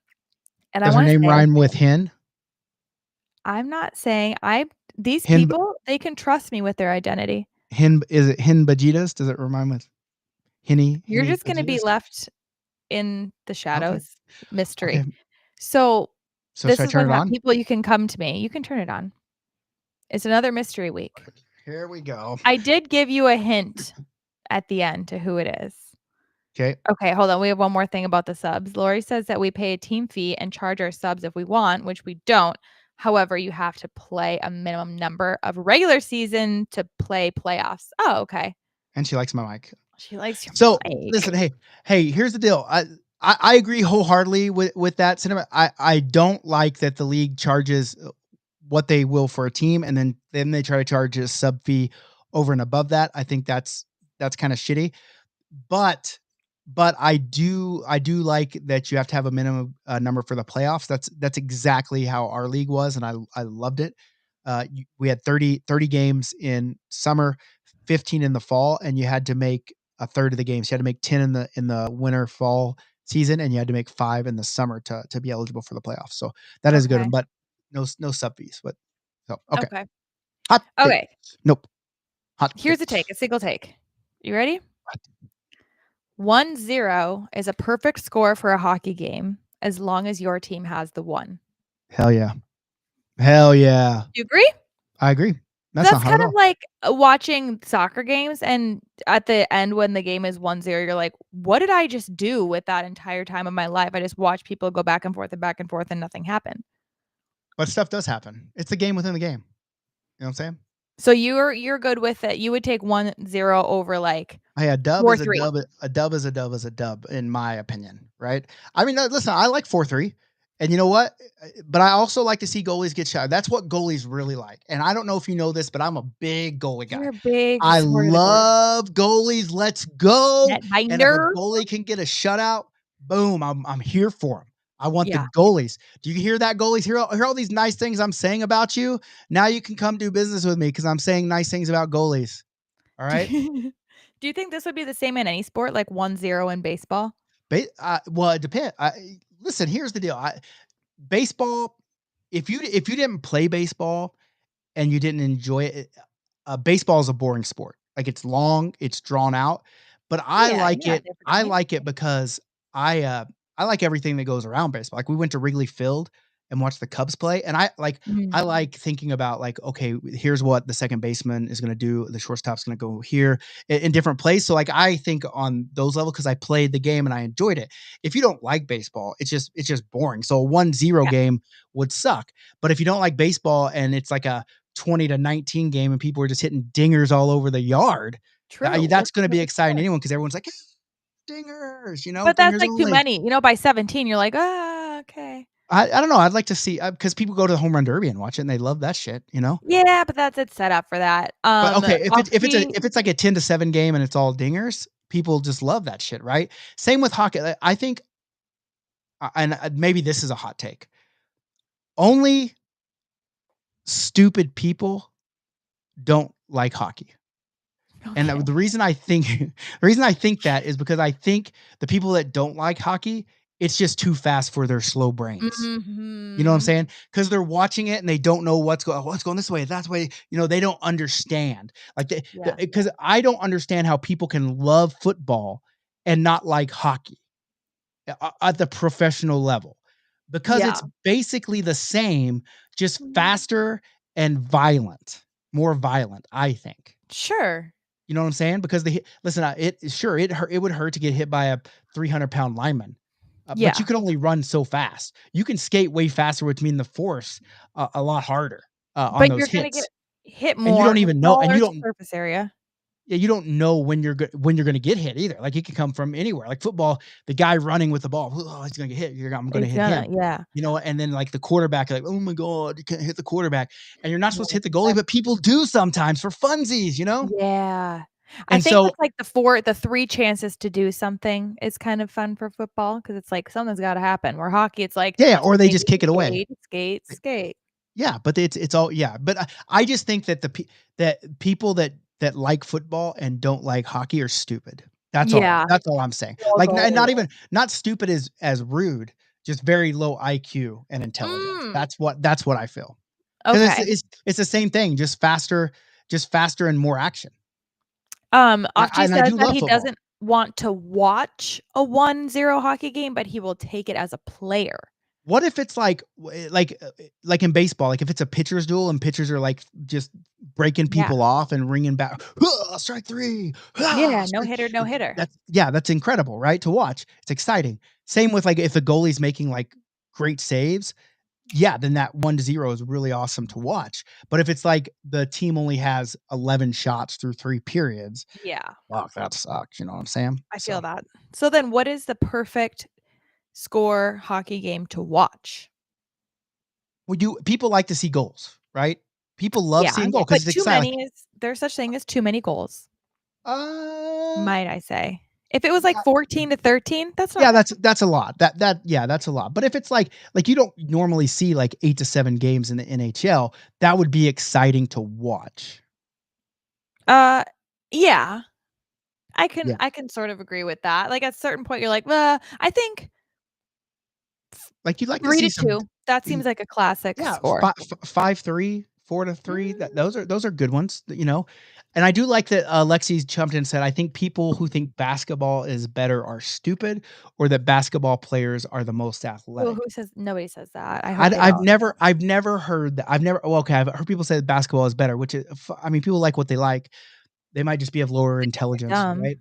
Speaker 6: And I
Speaker 4: Does her
Speaker 6: want to
Speaker 4: name
Speaker 6: say,
Speaker 4: rhyme with hen?
Speaker 6: I'm not saying these
Speaker 4: Hen
Speaker 6: people, they can trust me with their identity.
Speaker 4: hen is it hen bajitas? Does it rhyme with
Speaker 6: You're
Speaker 4: henny
Speaker 6: just gonna be
Speaker 4: bajitas?
Speaker 6: left in the
Speaker 4: Okay.
Speaker 6: shadows,
Speaker 4: Okay.
Speaker 6: mystery. So,
Speaker 4: So
Speaker 6: this
Speaker 4: should I
Speaker 6: is what
Speaker 4: turn it on?
Speaker 6: people, you can come to me. You can turn it on. It's another mystery week.
Speaker 4: Here we go.
Speaker 6: I did give you a hint at the end to who it is.
Speaker 4: Okay.
Speaker 6: Okay, hold on. We have one more thing about the subs. Lori says that we pay a team fee and charge our subs if we want, which we don't. However, you have to play a minimum number of regular season to play playoffs. Oh, okay.
Speaker 4: And she likes my mic.
Speaker 6: She likes your
Speaker 4: So
Speaker 6: mic.
Speaker 4: listen, hey, here's the deal. I agree wholeheartedly with that sentiment. I don't like that the league charges what they will for a team, and then they try to charge a sub fee over and above that. I think that's kind of shitty. But I do like that you have to have a minimum number for the playoffs. That's exactly how our league was, and I loved it. We had 30 games in summer, 15 in the fall, and you had to make a third of the games. You had to make 10 in the winter fall season, and you had to make 5 in the summer to be eligible for the playoffs. So that is a good
Speaker 6: Okay.
Speaker 4: one, but no sub fees. But so okay,
Speaker 6: Okay.
Speaker 4: hot take.
Speaker 6: Okay.
Speaker 4: Nope, hot
Speaker 6: Here's a
Speaker 4: takes.
Speaker 6: take, a single take. You ready? 1-0 is a perfect score for a hockey game as long as your team has the one.
Speaker 4: Hell yeah, hell yeah.
Speaker 6: You agree?
Speaker 4: I agree. That's not
Speaker 6: That's
Speaker 4: hot
Speaker 6: kind
Speaker 4: at
Speaker 6: of
Speaker 4: all.
Speaker 6: like watching soccer games, and at the end when the game is 1-0, you're like, "What did I just do with that entire time of my life? I just watched people go back and forth and nothing happened."
Speaker 4: But stuff does happen. It's a game within the game. You know what I'm saying?
Speaker 6: So you're good with it. You would take 1-0 over like
Speaker 4: Hey, a dub is a
Speaker 6: 4-3.
Speaker 4: dub. A dub is a dub is a dub, in my opinion, right? I mean, listen, I like 4-3, and you know what? But I also like to see goalies get shot. That's what goalies really like. And I don't know if you know this, but I'm a big goalie guy.
Speaker 6: You're a big
Speaker 4: I
Speaker 6: supporter of the goalie.
Speaker 4: love goalies. Let's go. And if a
Speaker 6: Netminder.
Speaker 4: goalie can get a shutout, boom, I'm here for him. I want the
Speaker 6: Yeah.
Speaker 4: goalies. Do you hear that, goalies? Hear all these nice things I'm saying about you? Now you can come do business with me because I'm saying nice things about goalies. All right.
Speaker 6: Do you think this would be the same in any sport, like 1-0 in baseball?
Speaker 4: Well, it depends. Listen, here's the deal. Baseball, if you didn't play baseball and you didn't enjoy it, baseball is a boring sport. Like it's long, it's drawn out, but I
Speaker 6: Yeah,
Speaker 4: like
Speaker 6: you're not
Speaker 4: it.
Speaker 6: there for the
Speaker 4: I
Speaker 6: game.
Speaker 4: like it because I uh I like everything that goes around baseball. Like we went to Wrigley Field and watched the Cubs play, and I
Speaker 6: Mm.
Speaker 4: like thinking about like, okay, here's what the second baseman is going to do, the shortstop's going to go here in different plays. So like I think on those levels because I played the game and I enjoyed it. If you don't like baseball, it's just boring. So a 1-0
Speaker 6: Yeah,
Speaker 4: game would suck. But if you don't like baseball and it's like a 20-19 game and people are just hitting dingers all over the yard,
Speaker 6: true.
Speaker 4: that's
Speaker 6: That's
Speaker 4: going to be
Speaker 6: another
Speaker 4: exciting to
Speaker 6: sport.
Speaker 4: anyone because everyone's like, dingers,
Speaker 6: But that's
Speaker 4: dingers
Speaker 6: like too
Speaker 4: only.
Speaker 6: many. By 17, you're like, "Ah, okay."
Speaker 4: I don't know. I'd like to see because people go to the home run derby and watch it, and they love that shit, you know.
Speaker 6: Yeah, but that's it's set up for that.
Speaker 4: But okay,
Speaker 6: Hockey,
Speaker 4: if it's like a 10-7 game and it's all dingers, people just love that shit, right? Same with hockey. I think, and maybe this is a hot take. Only stupid people don't like hockey. And
Speaker 6: okay.
Speaker 4: the reason I think the reason I think that is because I think the people that don't like hockey, it's just too fast for their slow brains. You know what I'm
Speaker 6: Mhm.
Speaker 4: saying? Because 'Cause they're watching it and they don't know what's going this way, that's way, they don't understand. Like,
Speaker 6: Yeah.
Speaker 4: because I don't understand how people can love football and not like hockey at the professional level, because
Speaker 6: Yeah.
Speaker 4: it's basically the same, just faster and violent, more violent, I think.
Speaker 6: Sure.
Speaker 4: You know what I'm saying? Because listen, it would hurt to get hit by a 300-pound lineman, but you
Speaker 6: Yeah.
Speaker 4: can only run so fast. You can skate way faster, which mean the force a lot harder on
Speaker 6: But
Speaker 4: those
Speaker 6: you're gonna get
Speaker 4: hits,
Speaker 6: hit
Speaker 4: and you
Speaker 6: more
Speaker 4: don't
Speaker 6: with
Speaker 4: even know, and
Speaker 6: smaller
Speaker 4: you don't
Speaker 6: surface area.
Speaker 4: yeah, you don't know when you're gonna get hit either. Like, it could come from anywhere. Like football, the guy running with the ball, oh, he's gonna get hit. I'm gonna
Speaker 6: It's
Speaker 4: hit
Speaker 6: gonna,
Speaker 4: him.
Speaker 6: yeah.
Speaker 4: And then like the quarterback, like, oh my god, you can't hit the quarterback, and you're not supposed to
Speaker 6: Yeah.
Speaker 4: hit the goalie, but people do sometimes for funsies.
Speaker 6: Yeah. I
Speaker 4: And
Speaker 6: think
Speaker 4: so
Speaker 6: with, like, the 3 chances to do something is kind of fun for football because it's like something's gotta happen. Where hockey, it's like
Speaker 4: yeah, or they
Speaker 6: skate,
Speaker 4: just kick it away.
Speaker 6: skate, skate, skate.
Speaker 4: Yeah, but it's all yeah, but I just think that that people that like football and don't like hockey are stupid.
Speaker 6: Yeah.
Speaker 4: That's all I'm saying.
Speaker 6: They'll
Speaker 4: Like,
Speaker 6: go
Speaker 4: and not even not stupid as rude, just very low IQ and intelligence.
Speaker 6: Mm,
Speaker 4: That's what I feel. 'Cause
Speaker 6: okay.
Speaker 4: it's the same thing, just faster and more action.
Speaker 6: Ofji
Speaker 4: And I
Speaker 6: says
Speaker 4: do
Speaker 6: that
Speaker 4: love
Speaker 6: he
Speaker 4: football.
Speaker 6: doesn't want to watch a 1-0 hockey game, but he will take it as a player.
Speaker 4: What if it's like in baseball, like if it's a pitcher's duel and pitchers are like just breaking
Speaker 6: Yeah.
Speaker 4: people off and ringing back, "Ah, strike 3, ah,
Speaker 6: Yeah, no
Speaker 4: strike."
Speaker 6: hitter, no hitter.
Speaker 4: That's incredible, right? To watch. It's exciting. Same with like if the goalie's making like great saves, yeah, then that 1-0 is really awesome to watch. But if it's like the team only has 11 shots through 3 periods,
Speaker 6: Yeah,
Speaker 4: fuck, that sucks, you know what I'm saying?
Speaker 6: I feel
Speaker 4: So,
Speaker 6: that. So then what is the perfect score hockey game to watch?
Speaker 4: people like to see goals, right? People love
Speaker 6: Yeah,
Speaker 4: seeing
Speaker 6: yeah,
Speaker 4: goal because
Speaker 6: but
Speaker 4: it's
Speaker 6: too
Speaker 4: exciting.
Speaker 6: many is there's such thing as too many goals,
Speaker 4: Uh,
Speaker 6: might I say. If it was like
Speaker 4: yeah,
Speaker 6: 14 to 13, that's not
Speaker 4: yeah,
Speaker 6: bad.
Speaker 4: that's a lot. Yeah, that's a lot. But if it's like you don't normally see like 8 to 7 games in the NHL, that would be exciting to watch.
Speaker 6: Uh, yeah,
Speaker 4: Yeah.
Speaker 6: I can sort of agree with that. Like, at a certain point, you're like, I think
Speaker 4: Like you'd like to
Speaker 6: 3
Speaker 4: see
Speaker 6: to
Speaker 4: some
Speaker 6: 2, that seems like a classic
Speaker 4: yeah,
Speaker 6: score.
Speaker 4: 5-3, 4-3. That
Speaker 6: Mm.
Speaker 4: those are good ones. And I do like that Lexi's jumped in and said, I think people who think basketball is better are stupid, or that basketball players are the most
Speaker 6: Well,
Speaker 4: athletic.
Speaker 6: who says nobody says that. I hope they
Speaker 4: I've
Speaker 6: don't.
Speaker 4: never heard that. Well, okay, I've heard people say that basketball is better, which is I mean, people like what they like. They might just be of lower
Speaker 6: They think you're
Speaker 4: intelligence,
Speaker 6: dumb.
Speaker 4: right?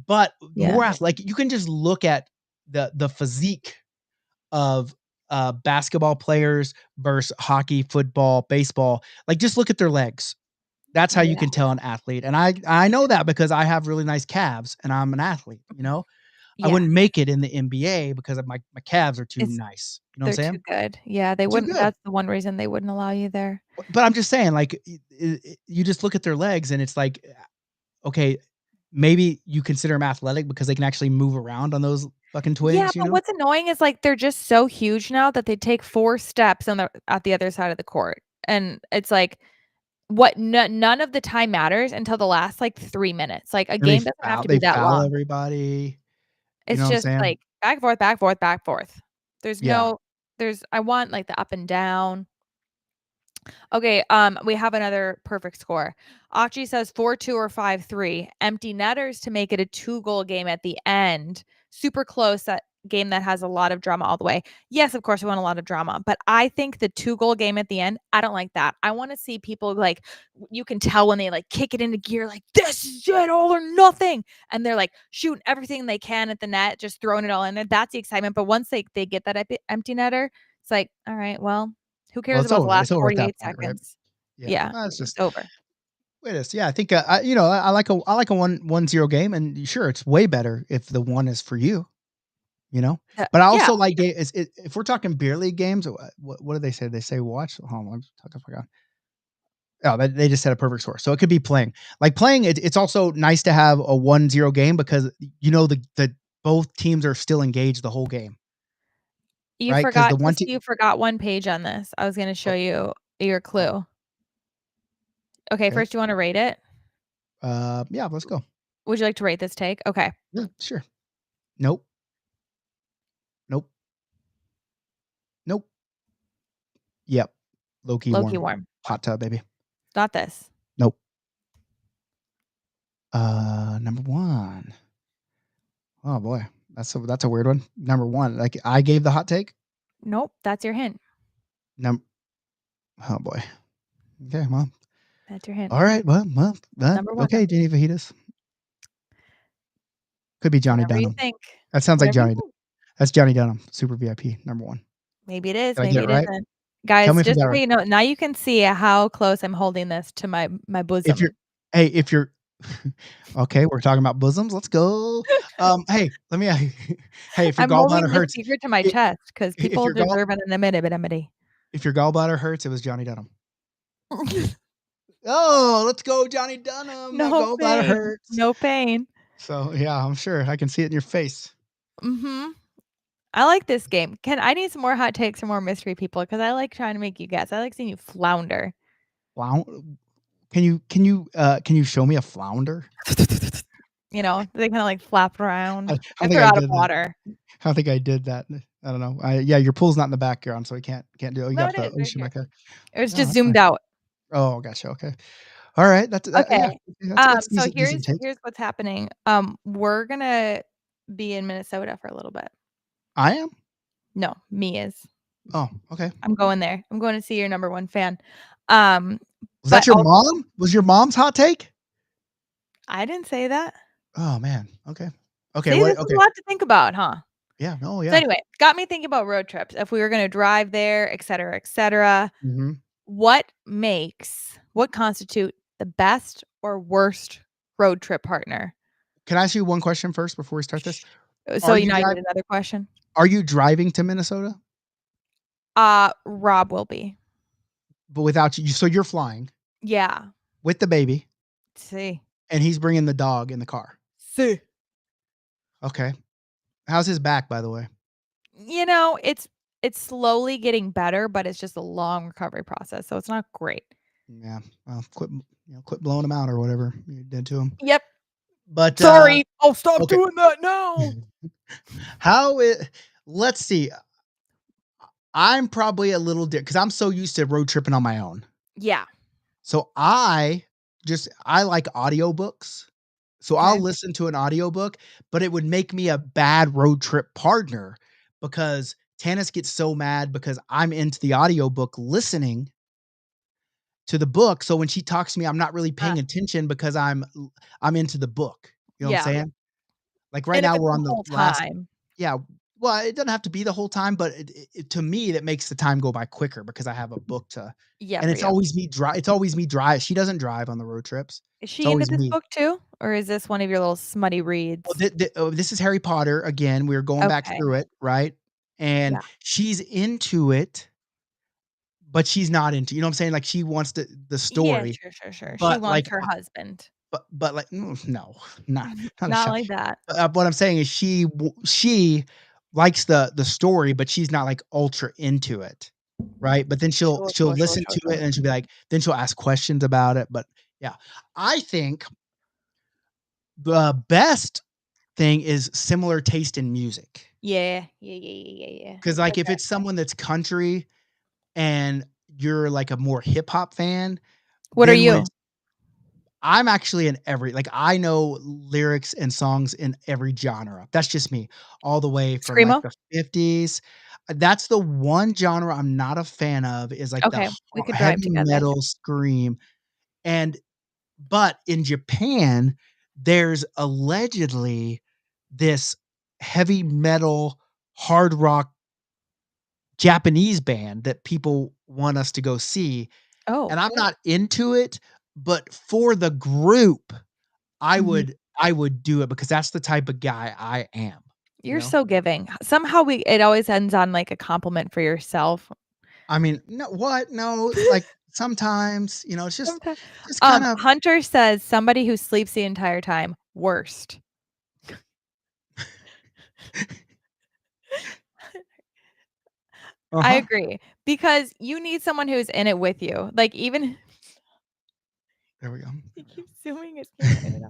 Speaker 4: But
Speaker 6: Yeah.
Speaker 4: like you can just look at the physique of basketball players versus hockey, football, baseball. Like just look at their legs. That's how you
Speaker 6: Yeah.
Speaker 4: can tell an athlete. And I know that because I have really nice calves and I'm an athlete. I
Speaker 6: Yeah.
Speaker 4: wouldn't make it in the NBA because of my calves are too
Speaker 6: It's
Speaker 4: nice. You know what I'm
Speaker 6: they're too
Speaker 4: saying?
Speaker 6: good. Yeah, they
Speaker 4: Too
Speaker 6: wouldn't
Speaker 4: good.
Speaker 6: that's the one reason they wouldn't allow you there.
Speaker 4: But I'm just saying, like, you just look at their legs and it's like, okay, maybe you consider them athletic because they can actually move aroon on those fucking
Speaker 6: Yeah,
Speaker 4: twigs, you
Speaker 6: but
Speaker 4: know?
Speaker 6: what's annoying is, like, they're just so huge now that they take 4 steps and they're at the other side of the court, and it's like, what none of the time matters until the last, like, 3 minutes. Like, a
Speaker 4: And
Speaker 6: game doesn't have to
Speaker 4: they
Speaker 6: be that
Speaker 4: foul
Speaker 6: long.
Speaker 4: everybody, you know
Speaker 6: It's
Speaker 4: what I'm
Speaker 6: just,
Speaker 4: saying?
Speaker 6: like, back, forth, back, forth, back, forth. There's
Speaker 4: Yeah.
Speaker 6: no I want, like, the up and down. Okay, we have another perfect score. Achi says 4-2 or 5-3. Empty netters to make it a 2-goal game at the end. Super close, that game that has a lot of drama all the way. Yes, of course, we want a lot of drama, but I think the 2-goal game at the end, I don't like that. I want to see people like you can tell when they like kick it into gear, like this is it, all or nothing, and they're like shooting everything they can at the net, just throwing it all in there. That's the excitement. But once they get that empty netter, it's like, all right, well, who
Speaker 4: Well,
Speaker 6: cares about the last
Speaker 4: it's over at that
Speaker 6: 48
Speaker 4: point, right?
Speaker 6: seconds?
Speaker 4: Yeah.
Speaker 6: Yeah,
Speaker 4: It's
Speaker 6: it's
Speaker 4: just
Speaker 6: over.
Speaker 4: it is. Yeah, I think, I like a 1-0 game, and sure, it's way better if the 1 is for you. you know?
Speaker 6: The
Speaker 4: But I
Speaker 6: yeah.
Speaker 4: also like if we're talking beer league games, what do they say? They say watch. Hold on, I forgot. Oh, they just said a perfect score. So it could be playing. Like playing, it's also nice to have a 1-0 game because the both teams are still engaged the whole game,
Speaker 6: You
Speaker 4: right? Because the
Speaker 6: forgot
Speaker 4: one team.
Speaker 6: you forgot one page on this. I was gonna show
Speaker 4: Oh,
Speaker 6: you your
Speaker 4: oh,
Speaker 6: clue. Okay,
Speaker 4: okay.
Speaker 6: first you wanna rate it?
Speaker 4: Yeah, let's go.
Speaker 6: Would you like to rate this take? Okay.
Speaker 4: Yeah, sure. Nope. Nope. Nope. Yep. Low key
Speaker 6: Low key
Speaker 4: warm.
Speaker 6: warm.
Speaker 4: Hot tub, baby.
Speaker 6: Not this.
Speaker 4: Nope. Number one. Oh boy, that's a weird one. Number one, like I gave the hot take.
Speaker 6: Nope, that's your hint.
Speaker 4: Num. Oh boy. Okay, well,
Speaker 6: That's your hint.
Speaker 4: all right.
Speaker 6: Number 1.
Speaker 4: Okay, Danny Fajitas. Could be Johnny
Speaker 6: Whatever you
Speaker 4: Dunham.
Speaker 6: think.
Speaker 4: That sounds like
Speaker 6: Whatever you
Speaker 4: Johnny.
Speaker 6: think.
Speaker 4: That's Johnny Dunham, Super VIP, number one.
Speaker 6: Maybe it is,
Speaker 4: Did I get
Speaker 6: maybe
Speaker 4: it
Speaker 6: it
Speaker 4: right?
Speaker 6: isn't.
Speaker 4: Tell me
Speaker 6: Guys,
Speaker 4: if I
Speaker 6: just
Speaker 4: got it
Speaker 6: so
Speaker 4: right.
Speaker 6: you know, now you can see how close I'm holding this to my
Speaker 4: If you're,
Speaker 6: bosom.
Speaker 4: hey, if you're, okay, we're talking about bosoms. Let's go. Hey, let me. Hey, if your
Speaker 6: I'm holding
Speaker 4: gallbladder
Speaker 6: this
Speaker 4: hurts,
Speaker 6: secret to my
Speaker 4: I
Speaker 6: chest because
Speaker 4: if
Speaker 6: people
Speaker 4: your gall
Speaker 6: deserve anonymity.
Speaker 4: if your gallbladder hurts, it was Johnny Dunham. Oh, let's go, Johnny Dunham. My
Speaker 6: No
Speaker 4: gallbladder
Speaker 6: pain.
Speaker 4: hurts.
Speaker 6: No pain.
Speaker 4: So yeah, I'm sure I can see it in your face.
Speaker 6: Mhm. I like this game. I need some more hot takes from more mystery people because I like trying to make you guess. I like seeing you flounder.
Speaker 4: Wow. Can you show me a flounder?
Speaker 6: You know, they kinda, like, flap around
Speaker 4: I don't
Speaker 6: if
Speaker 4: think
Speaker 6: they're
Speaker 4: I
Speaker 6: out of
Speaker 4: did that.
Speaker 6: water.
Speaker 4: I don't think I did that. I don't know. Yeah, your pool's not in the background, so we can't do it. You
Speaker 6: No,
Speaker 4: got
Speaker 6: it
Speaker 4: the
Speaker 6: is right
Speaker 4: ocean
Speaker 6: here.
Speaker 4: back there.
Speaker 6: It was
Speaker 4: Oh,
Speaker 6: just
Speaker 4: that's
Speaker 6: zoomed
Speaker 4: nice.
Speaker 6: out.
Speaker 4: Oh, gotcha. Okay. All right. Yeah.
Speaker 6: Okay.
Speaker 4: That's
Speaker 6: So
Speaker 4: decent take.
Speaker 6: here's what's happening. We're gonna be in Minnesota for a little bit.
Speaker 4: I am.
Speaker 6: No, me is.
Speaker 4: Oh, okay.
Speaker 6: I'm going there. I'm going to see your number 1 fan. Um,
Speaker 4: Was
Speaker 6: but
Speaker 4: that your
Speaker 6: also
Speaker 4: mom? Was your mom's hot take?
Speaker 6: I didn't say that.
Speaker 4: Oh man. Okay. Okay.
Speaker 6: See,
Speaker 4: What?
Speaker 6: this is a
Speaker 4: Okay.
Speaker 6: lot to think about, huh?
Speaker 4: Yeah. No.
Speaker 6: So
Speaker 4: Yeah.
Speaker 6: anyway, got me thinking about road trips. If we were gonna drive there, et cetera, et cetera.
Speaker 4: Hmm.
Speaker 6: What constitute the best or worst road trip partner?
Speaker 4: Can I ask you one question first before we start this?
Speaker 6: Sh So
Speaker 4: Are
Speaker 6: you
Speaker 4: you
Speaker 6: now you
Speaker 4: drive?
Speaker 6: need another question?
Speaker 4: Are you driving to Minnesota?
Speaker 6: Rob will be.
Speaker 4: But without you, so you're flying
Speaker 6: Yeah.
Speaker 4: with the baby,
Speaker 6: See.
Speaker 4: and he's bringing the dog in the car.
Speaker 6: See.
Speaker 4: Okay. How's his back, by the way?
Speaker 6: You know, it's slowly getting better, but it's just a long recovery process, so it's not great.
Speaker 4: Yeah. Well, quit blowing him out or whatever you did to him.
Speaker 6: Yep.
Speaker 4: But
Speaker 6: Sorry. I'll stop
Speaker 4: okay.
Speaker 6: doing that now.
Speaker 4: How it? Let's see. I'm probably a little because I'm so used to road tripping on my own.
Speaker 6: Yeah.
Speaker 4: So I like audiobooks. So I'll
Speaker 6: Okay.
Speaker 4: listen to an audiobook, but it would make me a bad road trip partner because Tanis gets so mad because I'm into the audiobook listening to the book. So when she talks to me, I'm not really
Speaker 6: Uh,
Speaker 4: paying attention because I'm into the book. You know what I'm
Speaker 6: yeah.
Speaker 4: saying? Like right
Speaker 6: And if
Speaker 4: now
Speaker 6: it's
Speaker 4: we're
Speaker 6: the
Speaker 4: on the
Speaker 6: whole
Speaker 4: last.
Speaker 6: time.
Speaker 4: Yeah. Well, it doesn't have to be the whole time, but to me, that makes the time go by quicker because I have a book to,
Speaker 6: Yeah,
Speaker 4: and
Speaker 6: for
Speaker 4: it's
Speaker 6: you.
Speaker 4: always me drive. It's always me drive. She doesn't drive on the road trips.
Speaker 6: Is
Speaker 4: It's
Speaker 6: she into
Speaker 4: always
Speaker 6: this
Speaker 4: me.
Speaker 6: book too? Or is this one of your little smutty reads?
Speaker 4: Well, this is Harry Potter again. We are going back
Speaker 6: Okay.
Speaker 4: through it, right? And
Speaker 6: Yeah.
Speaker 4: she's into it, but she's not into. You know what I'm saying? Like she wants the
Speaker 6: Yeah,
Speaker 4: story,
Speaker 6: sure. She
Speaker 4: but
Speaker 6: wants her husband.
Speaker 4: like no, not a
Speaker 6: Not
Speaker 4: shot.
Speaker 6: like that.
Speaker 4: What I'm saying is she likes the story, but she's not like ultra into it, right? But then she'll listen to it and she'll be like, then she'll ask questions about it. But yeah, I think the best thing is similar taste in music.
Speaker 6: Yeah.
Speaker 4: Because like if
Speaker 6: Okay.
Speaker 4: it's someone that's country and you're like a more hip hop fan,
Speaker 6: What are
Speaker 4: then when
Speaker 6: you?
Speaker 4: it's I'm actually in every like I know lyrics and songs in every genre. That's just me. All the way from like
Speaker 6: Screamo?
Speaker 4: the 50s. That's the one genre I'm not a fan of is like the
Speaker 6: Okay, we could drive
Speaker 4: heavy
Speaker 6: together.
Speaker 4: metal scream. And but in Japan, there's allegedly this heavy metal hard rock Japanese band that people want us to go see,
Speaker 6: Oh,
Speaker 4: and I'm not into it, but for the group, I
Speaker 6: mhm.
Speaker 4: would I would do it because that's the type of guy I am.
Speaker 6: You're so giving. Somehow it always ends on like a compliment for yourself.
Speaker 4: I mean, no, what? No, like sometimes, it's just,
Speaker 6: Sometimes.
Speaker 4: just kind of.
Speaker 6: Hunter says somebody who sleeps the entire time, worst. I
Speaker 4: Uh-huh.
Speaker 6: agree because you need someone who's in it with you. Like even
Speaker 4: There we go.
Speaker 6: he keeps zooming his camera in and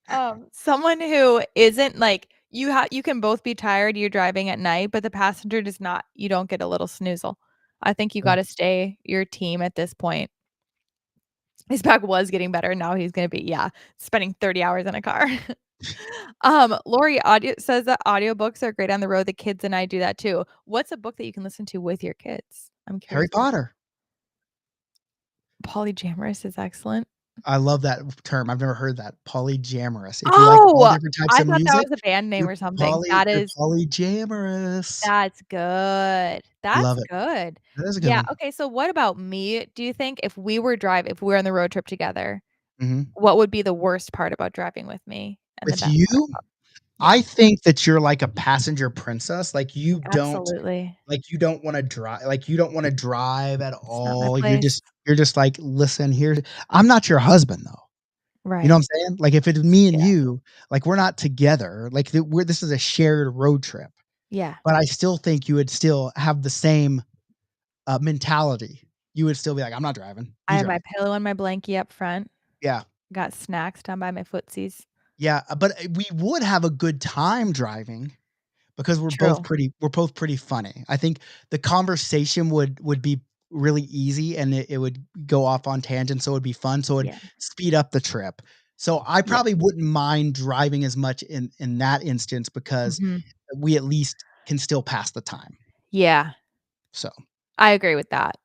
Speaker 6: out. Someone who isn't like you can both be tired, you're driving at night, but the passenger does not. You don't get a little snoozle. I think you
Speaker 4: Yeah.
Speaker 6: gotta stay your team at this point. His back was getting better, now he's gonna be, spending 30 hours in a car. Lori audio says that audiobooks are great on the road, the kids and I do that too. What's a book that you can listen to with your kids? I'm
Speaker 4: Harry
Speaker 6: curious.
Speaker 4: Potter.
Speaker 6: Polyamorous is excellent.
Speaker 4: I love that term. I've never heard that. Polyamorous. If you like all
Speaker 6: Oh!
Speaker 4: different types
Speaker 6: I
Speaker 4: of
Speaker 6: thought that
Speaker 4: music,
Speaker 6: was a band name
Speaker 4: you're
Speaker 6: or something. That
Speaker 4: you're
Speaker 6: is
Speaker 4: polyamorous.
Speaker 6: That's good. That's
Speaker 4: Love it.
Speaker 6: good.
Speaker 4: That is a good
Speaker 6: Yeah,
Speaker 4: one.
Speaker 6: okay, so what about me? Do you think if we were on the road trip together,
Speaker 4: Mhm.
Speaker 6: what would be the worst part about driving with me and the
Speaker 4: With
Speaker 6: best
Speaker 4: you,
Speaker 6: part about yeah,
Speaker 4: I think that you're like a passenger princess.
Speaker 6: absolutely.
Speaker 4: Like, you don't wanna drive like, you don't wanna drive at
Speaker 6: It's not my
Speaker 4: all.
Speaker 6: place.
Speaker 4: You're just like, "Listen, here." I'm not your husband, though. You know what
Speaker 6: Right.
Speaker 4: I'm saying? Like, if it's me and
Speaker 6: Yeah.
Speaker 4: you, like, we're not together. Like, this is a shared road trip,
Speaker 6: Yeah.
Speaker 4: but I still think you would still have the same, mentality. You would still be like, "I'm not driving.
Speaker 6: I
Speaker 4: You
Speaker 6: have my
Speaker 4: drive."
Speaker 6: pillow and my blankie up front,
Speaker 4: Yeah.
Speaker 6: got snacks down by my footsies.
Speaker 4: Yeah, but, we would have a good time driving because
Speaker 6: True.
Speaker 4: we're both pretty funny. I think the conversation would be really easy, and it would go off on tangents, so it'd be fun, so it'd
Speaker 6: Yeah.
Speaker 4: speed up the trip. So, I
Speaker 6: Yeah.
Speaker 4: probably wouldn't mind driving as much in that instance because
Speaker 6: Mhm.
Speaker 4: we at least can still pass the time.
Speaker 6: Yeah.
Speaker 4: So
Speaker 6: I agree with that.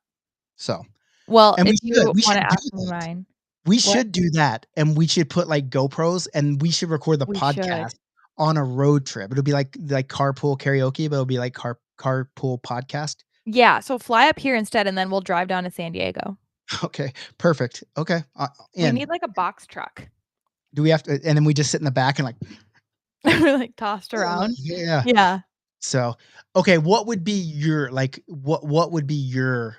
Speaker 4: so
Speaker 6: Well,
Speaker 4: and
Speaker 6: if
Speaker 4: we should
Speaker 6: you
Speaker 4: we
Speaker 6: wanna
Speaker 4: should do
Speaker 6: ask me
Speaker 4: that.
Speaker 6: mine
Speaker 4: We
Speaker 6: what?
Speaker 4: should do that, and we should put, like, GoPros, and we should record the
Speaker 6: We should.
Speaker 4: podcast on a road trip. It'll be like carpool karaoke, but it'll be like carpool podcast.
Speaker 6: Yeah, so fly up here instead, and then we'll drive down to San Diego.
Speaker 4: Okay, perfect. Okay,
Speaker 6: We
Speaker 4: in.
Speaker 6: need, like, a box truck.
Speaker 4: Do we have to and then we just sit in the back and like,
Speaker 6: We're, like, tossed around.
Speaker 4: yeah.
Speaker 6: Yeah.
Speaker 4: So, okay, what would be your, like, what would be your,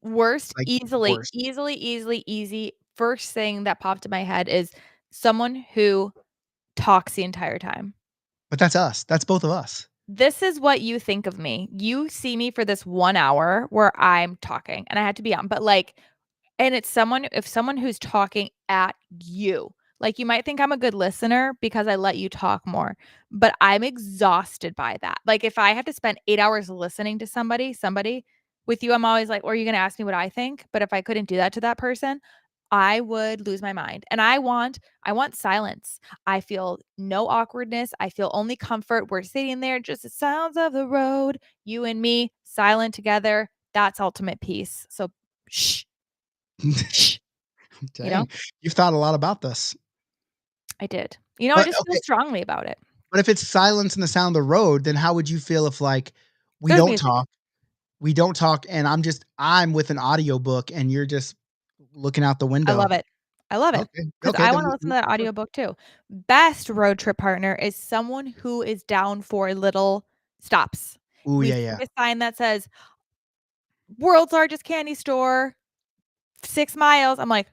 Speaker 6: Worst,
Speaker 4: like,
Speaker 6: easily,
Speaker 4: worst?
Speaker 6: easily, easily, easy, first thing that popped in my head is someone who talks the entire time.
Speaker 4: But that's us. That's both of us.
Speaker 6: This is what you think of me. You see me for this 1 hour where I'm talking, and I had to be on, but, like and it's someone who's talking at you. Like, you might think I'm a good listener because I let you talk more, but I'm exhausted by that. Like, if I have to spend 8 hours listening to somebody, with you, I'm always like, "Well, are you gonna ask me what I think?" But if I couldn't do that to that person, I would lose my mind, and I want silence. I feel no awkwardness, I feel only comfort. We're sitting there, just the sounds of the road, you and me, silent together. That's ultimate peace. So, shh. Shh, you know?
Speaker 4: Dang, you've thought a lot about this.
Speaker 6: I did. I
Speaker 4: But
Speaker 6: just feel
Speaker 4: okay,
Speaker 6: strongly about it.
Speaker 4: but if it's silence and the sound of the road, then how would you feel if, like, we
Speaker 6: There's
Speaker 4: don't
Speaker 6: music.
Speaker 4: talk we don't talk, and I'm with an audiobook, and you're just looking out the
Speaker 6: I
Speaker 4: window?
Speaker 6: love it. I love it
Speaker 4: Okay,
Speaker 6: because
Speaker 4: okay,
Speaker 6: I
Speaker 4: then
Speaker 6: wanna listen to that
Speaker 4: we
Speaker 6: audiobook too. Best road trip partner is someone who is down for little stops.
Speaker 4: ooh,
Speaker 6: We
Speaker 4: yeah,
Speaker 6: see
Speaker 4: yeah.
Speaker 6: a sign that says, "World's largest candy store, 6 miles." I'm like,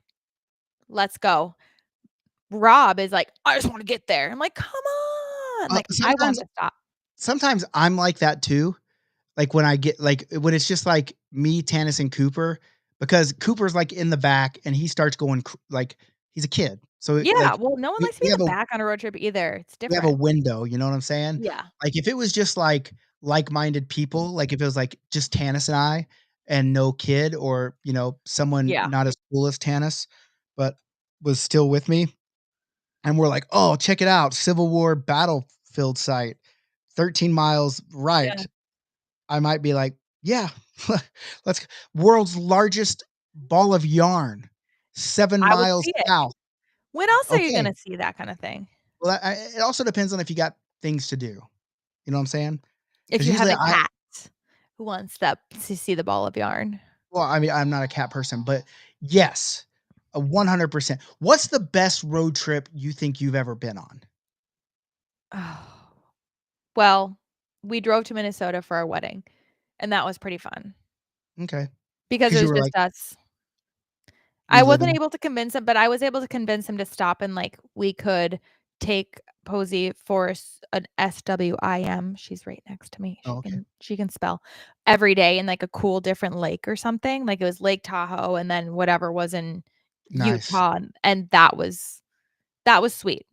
Speaker 6: "Let's go." Rob is like, "I just wanna get there." I'm like, "Come on." Like, I want
Speaker 4: Sometimes
Speaker 6: to stop.
Speaker 4: I'm like that too. Like, when it's just, like, me, Tanis, and Cooper, because Cooper's, like, in the back, and he starts going like, he's a kid. So,
Speaker 6: Yeah, well, no one likes to be
Speaker 4: we
Speaker 6: in
Speaker 4: have
Speaker 6: the
Speaker 4: a
Speaker 6: back on a road trip either. It's
Speaker 4: we have a
Speaker 6: different.
Speaker 4: window, you know what I'm saying?
Speaker 6: Yeah.
Speaker 4: Like, if it was just, like, like-minded people, like, if it was, like, just Tanis and I, and no kid or, someone
Speaker 6: Yeah.
Speaker 4: not as cool as Tanis, but was still with me, and we're like, "Oh, check it out, Civil War battlefield site, 13 miles
Speaker 6: Yeah.
Speaker 4: right." I might be like, "Yeah, let's world's largest ball of yarn, 7
Speaker 6: I would
Speaker 4: miles
Speaker 6: see it.
Speaker 4: south."
Speaker 6: When else are you
Speaker 4: Okay.
Speaker 6: gonna see that kinda thing?
Speaker 4: Well, it also depends on if you got things to do. You know what I'm saying?
Speaker 6: If
Speaker 4: Because
Speaker 6: you have
Speaker 4: usually
Speaker 6: a cat who wants that to see the ball of yarn.
Speaker 4: I mean, I'm not a cat person, but yes, 100%. What's the best road trip you think you've ever been on?
Speaker 6: Oh. Well, we drove to Minnesota for our wedding, and that was pretty fun
Speaker 4: Okay.
Speaker 6: because it
Speaker 4: Because you
Speaker 6: was
Speaker 4: were
Speaker 6: just
Speaker 4: like
Speaker 6: us. I wasn't
Speaker 4: reliving.
Speaker 6: able to convince him, but I was able to convince him to stop and, like, we could take Posey for an SWIM. She's right next to me.
Speaker 4: Oh, okay.
Speaker 6: She can spell every day in, like, a cool different lake or something. Like, it was Lake Tahoe and then whatever was in
Speaker 4: Nice.
Speaker 6: Utah, and that was sweet.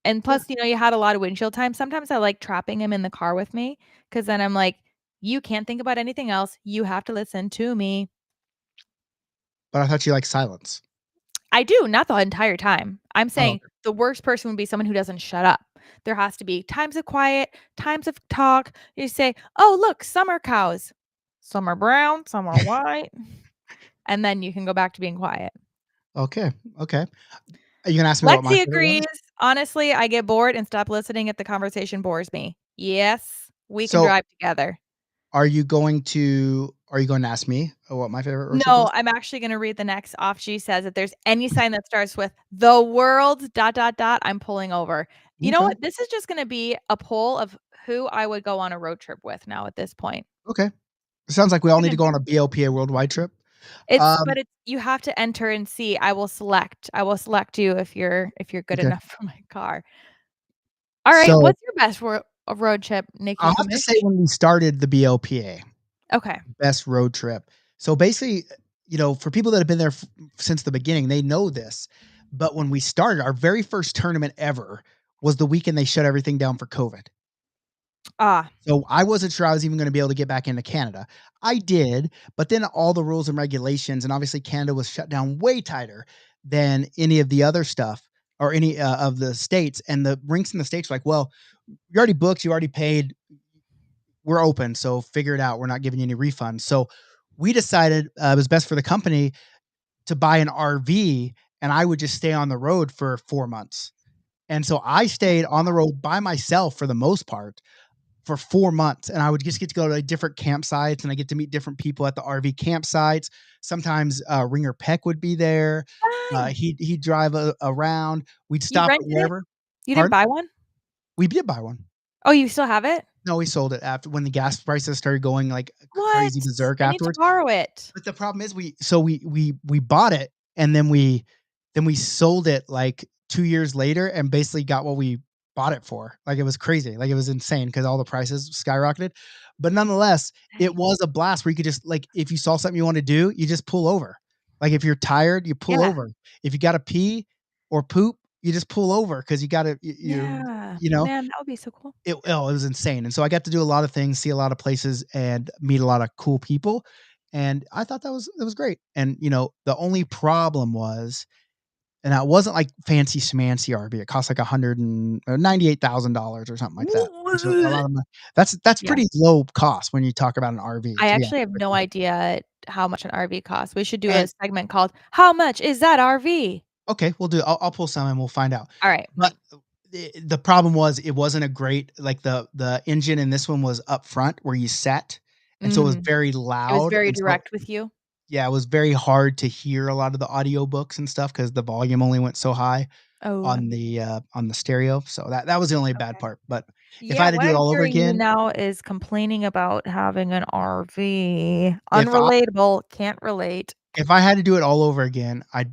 Speaker 6: And
Speaker 4: Yeah.
Speaker 6: plus, you had a lot of windshield time. Sometimes I like trapping him in the car with me because then I'm like, "You can't think about anything else. You have to listen to me."
Speaker 4: But I thought you liked silence.
Speaker 6: I do, not the entire time. I'm
Speaker 4: Oh,
Speaker 6: saying
Speaker 4: okay.
Speaker 6: the worst person would be someone who doesn't shut up. There has to be times of quiet, times of talk. You say, "Oh, look, some are cows. Some are brown, some are white." And then you can go back to being quiet.
Speaker 4: Okay. Okay. Are you gonna ask me what my
Speaker 6: Lexi
Speaker 4: favorite
Speaker 6: agrees.
Speaker 4: was?
Speaker 6: Honestly, I get bored and stop listening if the conversation bores me. Yes, we can
Speaker 4: So,
Speaker 6: drive together.
Speaker 4: are you going to ask me what my favorite road trip
Speaker 6: No,
Speaker 4: was?
Speaker 6: I'm actually gonna read the next off. She says, "If there's any sign that starts with the world dot dot dot, I'm pulling over." You know
Speaker 4: Okay.
Speaker 6: what? This is just gonna be a poll of who I would go on a road trip with now at this point.
Speaker 4: Okay. It sounds like we all need to
Speaker 6: Gonna
Speaker 4: go on a BLPA worldwide trip.
Speaker 6: but
Speaker 4: Um,
Speaker 6: it's you have to enter and see. I will select you if you're good
Speaker 4: okay.
Speaker 6: enough for my car. Alright,
Speaker 4: So,
Speaker 6: what's your best road trip, Nikki
Speaker 4: I'll have to say
Speaker 6: Mitch?
Speaker 4: when we started the BLPA,
Speaker 6: Okay.
Speaker 4: best road trip. So basically, for people that have been there since the beginning, they know this. But when we started, our very first tournament ever was the weekend they shut everything down for COVID.
Speaker 6: Ah,
Speaker 4: So I wasn't sure I was even going to be able to get back into Canada. I did, but then all the rules and regulations, and obviously Canada was shut down way tighter than any of the other stuff or any of the states. And the rinks in the states were like, well, you already booked, you already paid, we're open, so figure it out. We're not giving you any refunds. So we decided it was best for the company to buy an RV, and I would just stay on the road for 4 months. And so I stayed on the road by myself for the most part for 4 months, and I would just get to go to like, different campsites, and I get to meet different people at the RV campsites. Sometimes Ringer Peck would be there.
Speaker 6: fun.
Speaker 4: He'd drive around. We'd
Speaker 6: You
Speaker 4: stop at
Speaker 6: rented it?
Speaker 4: wherever.
Speaker 6: You didn't
Speaker 4: Pardon?
Speaker 6: buy one?
Speaker 4: We did buy one.
Speaker 6: Oh, you still have it?
Speaker 4: No, we sold it after when the gas prices started going like
Speaker 6: What?
Speaker 4: crazy berserk
Speaker 6: I need to
Speaker 4: afterwards.
Speaker 6: borrow it.
Speaker 4: But the problem is we bought it and then we sold it like 2 years later and basically got what we bought it for. Like, it was crazy. Like, it was insane because all the prices skyrocketed. But nonetheless, it
Speaker 6: Dang.
Speaker 4: was a blast where you could just like, if you saw something you wanna do, you just pull over. Like, if you're tired, you pull
Speaker 6: Yeah.
Speaker 4: over. If you gotta pee or poop, you just pull over because you gotta
Speaker 6: Yeah.
Speaker 4: you know?
Speaker 6: Man, that would be so cool.
Speaker 4: It was insane, and so I got to do a lot of things, see a lot of places, and meet a lot of cool people, and I thought that was great, and, the only problem was and that wasn't like fancy schmancy RV, it cost like 100 and or $98,000 or something like that, which is a lot of money. That's
Speaker 6: Yeah.
Speaker 4: pretty low cost when you talk about an RV,
Speaker 6: I
Speaker 4: to be
Speaker 6: actually
Speaker 4: honest
Speaker 6: have
Speaker 4: with
Speaker 6: no
Speaker 4: you,
Speaker 6: idea how much an RV costs. We should do a
Speaker 4: and
Speaker 6: segment called "How much is that RV?"
Speaker 4: okay, I'll pull some and we'll find out.
Speaker 6: Alright.
Speaker 4: But the problem was it wasn't a great like, the engine in this one was up front where you sat, and so it was
Speaker 6: Mm.
Speaker 4: very
Speaker 6: It was
Speaker 4: loud,
Speaker 6: very
Speaker 4: and so
Speaker 6: direct with you?
Speaker 4: yeah, it was very hard to hear a lot of the audiobooks and stuff because the volume only went so high
Speaker 6: Oh,
Speaker 4: on the stereo, so that was the only bad
Speaker 6: okay.
Speaker 4: part, but if I
Speaker 6: Yeah,
Speaker 4: had to
Speaker 6: what
Speaker 4: do it
Speaker 6: I'm
Speaker 4: all over
Speaker 6: hearing you
Speaker 4: again
Speaker 6: now is complaining about having an RV.
Speaker 4: if I
Speaker 6: Unrelatable, can't relate.
Speaker 4: if I had to do it all over again, I'd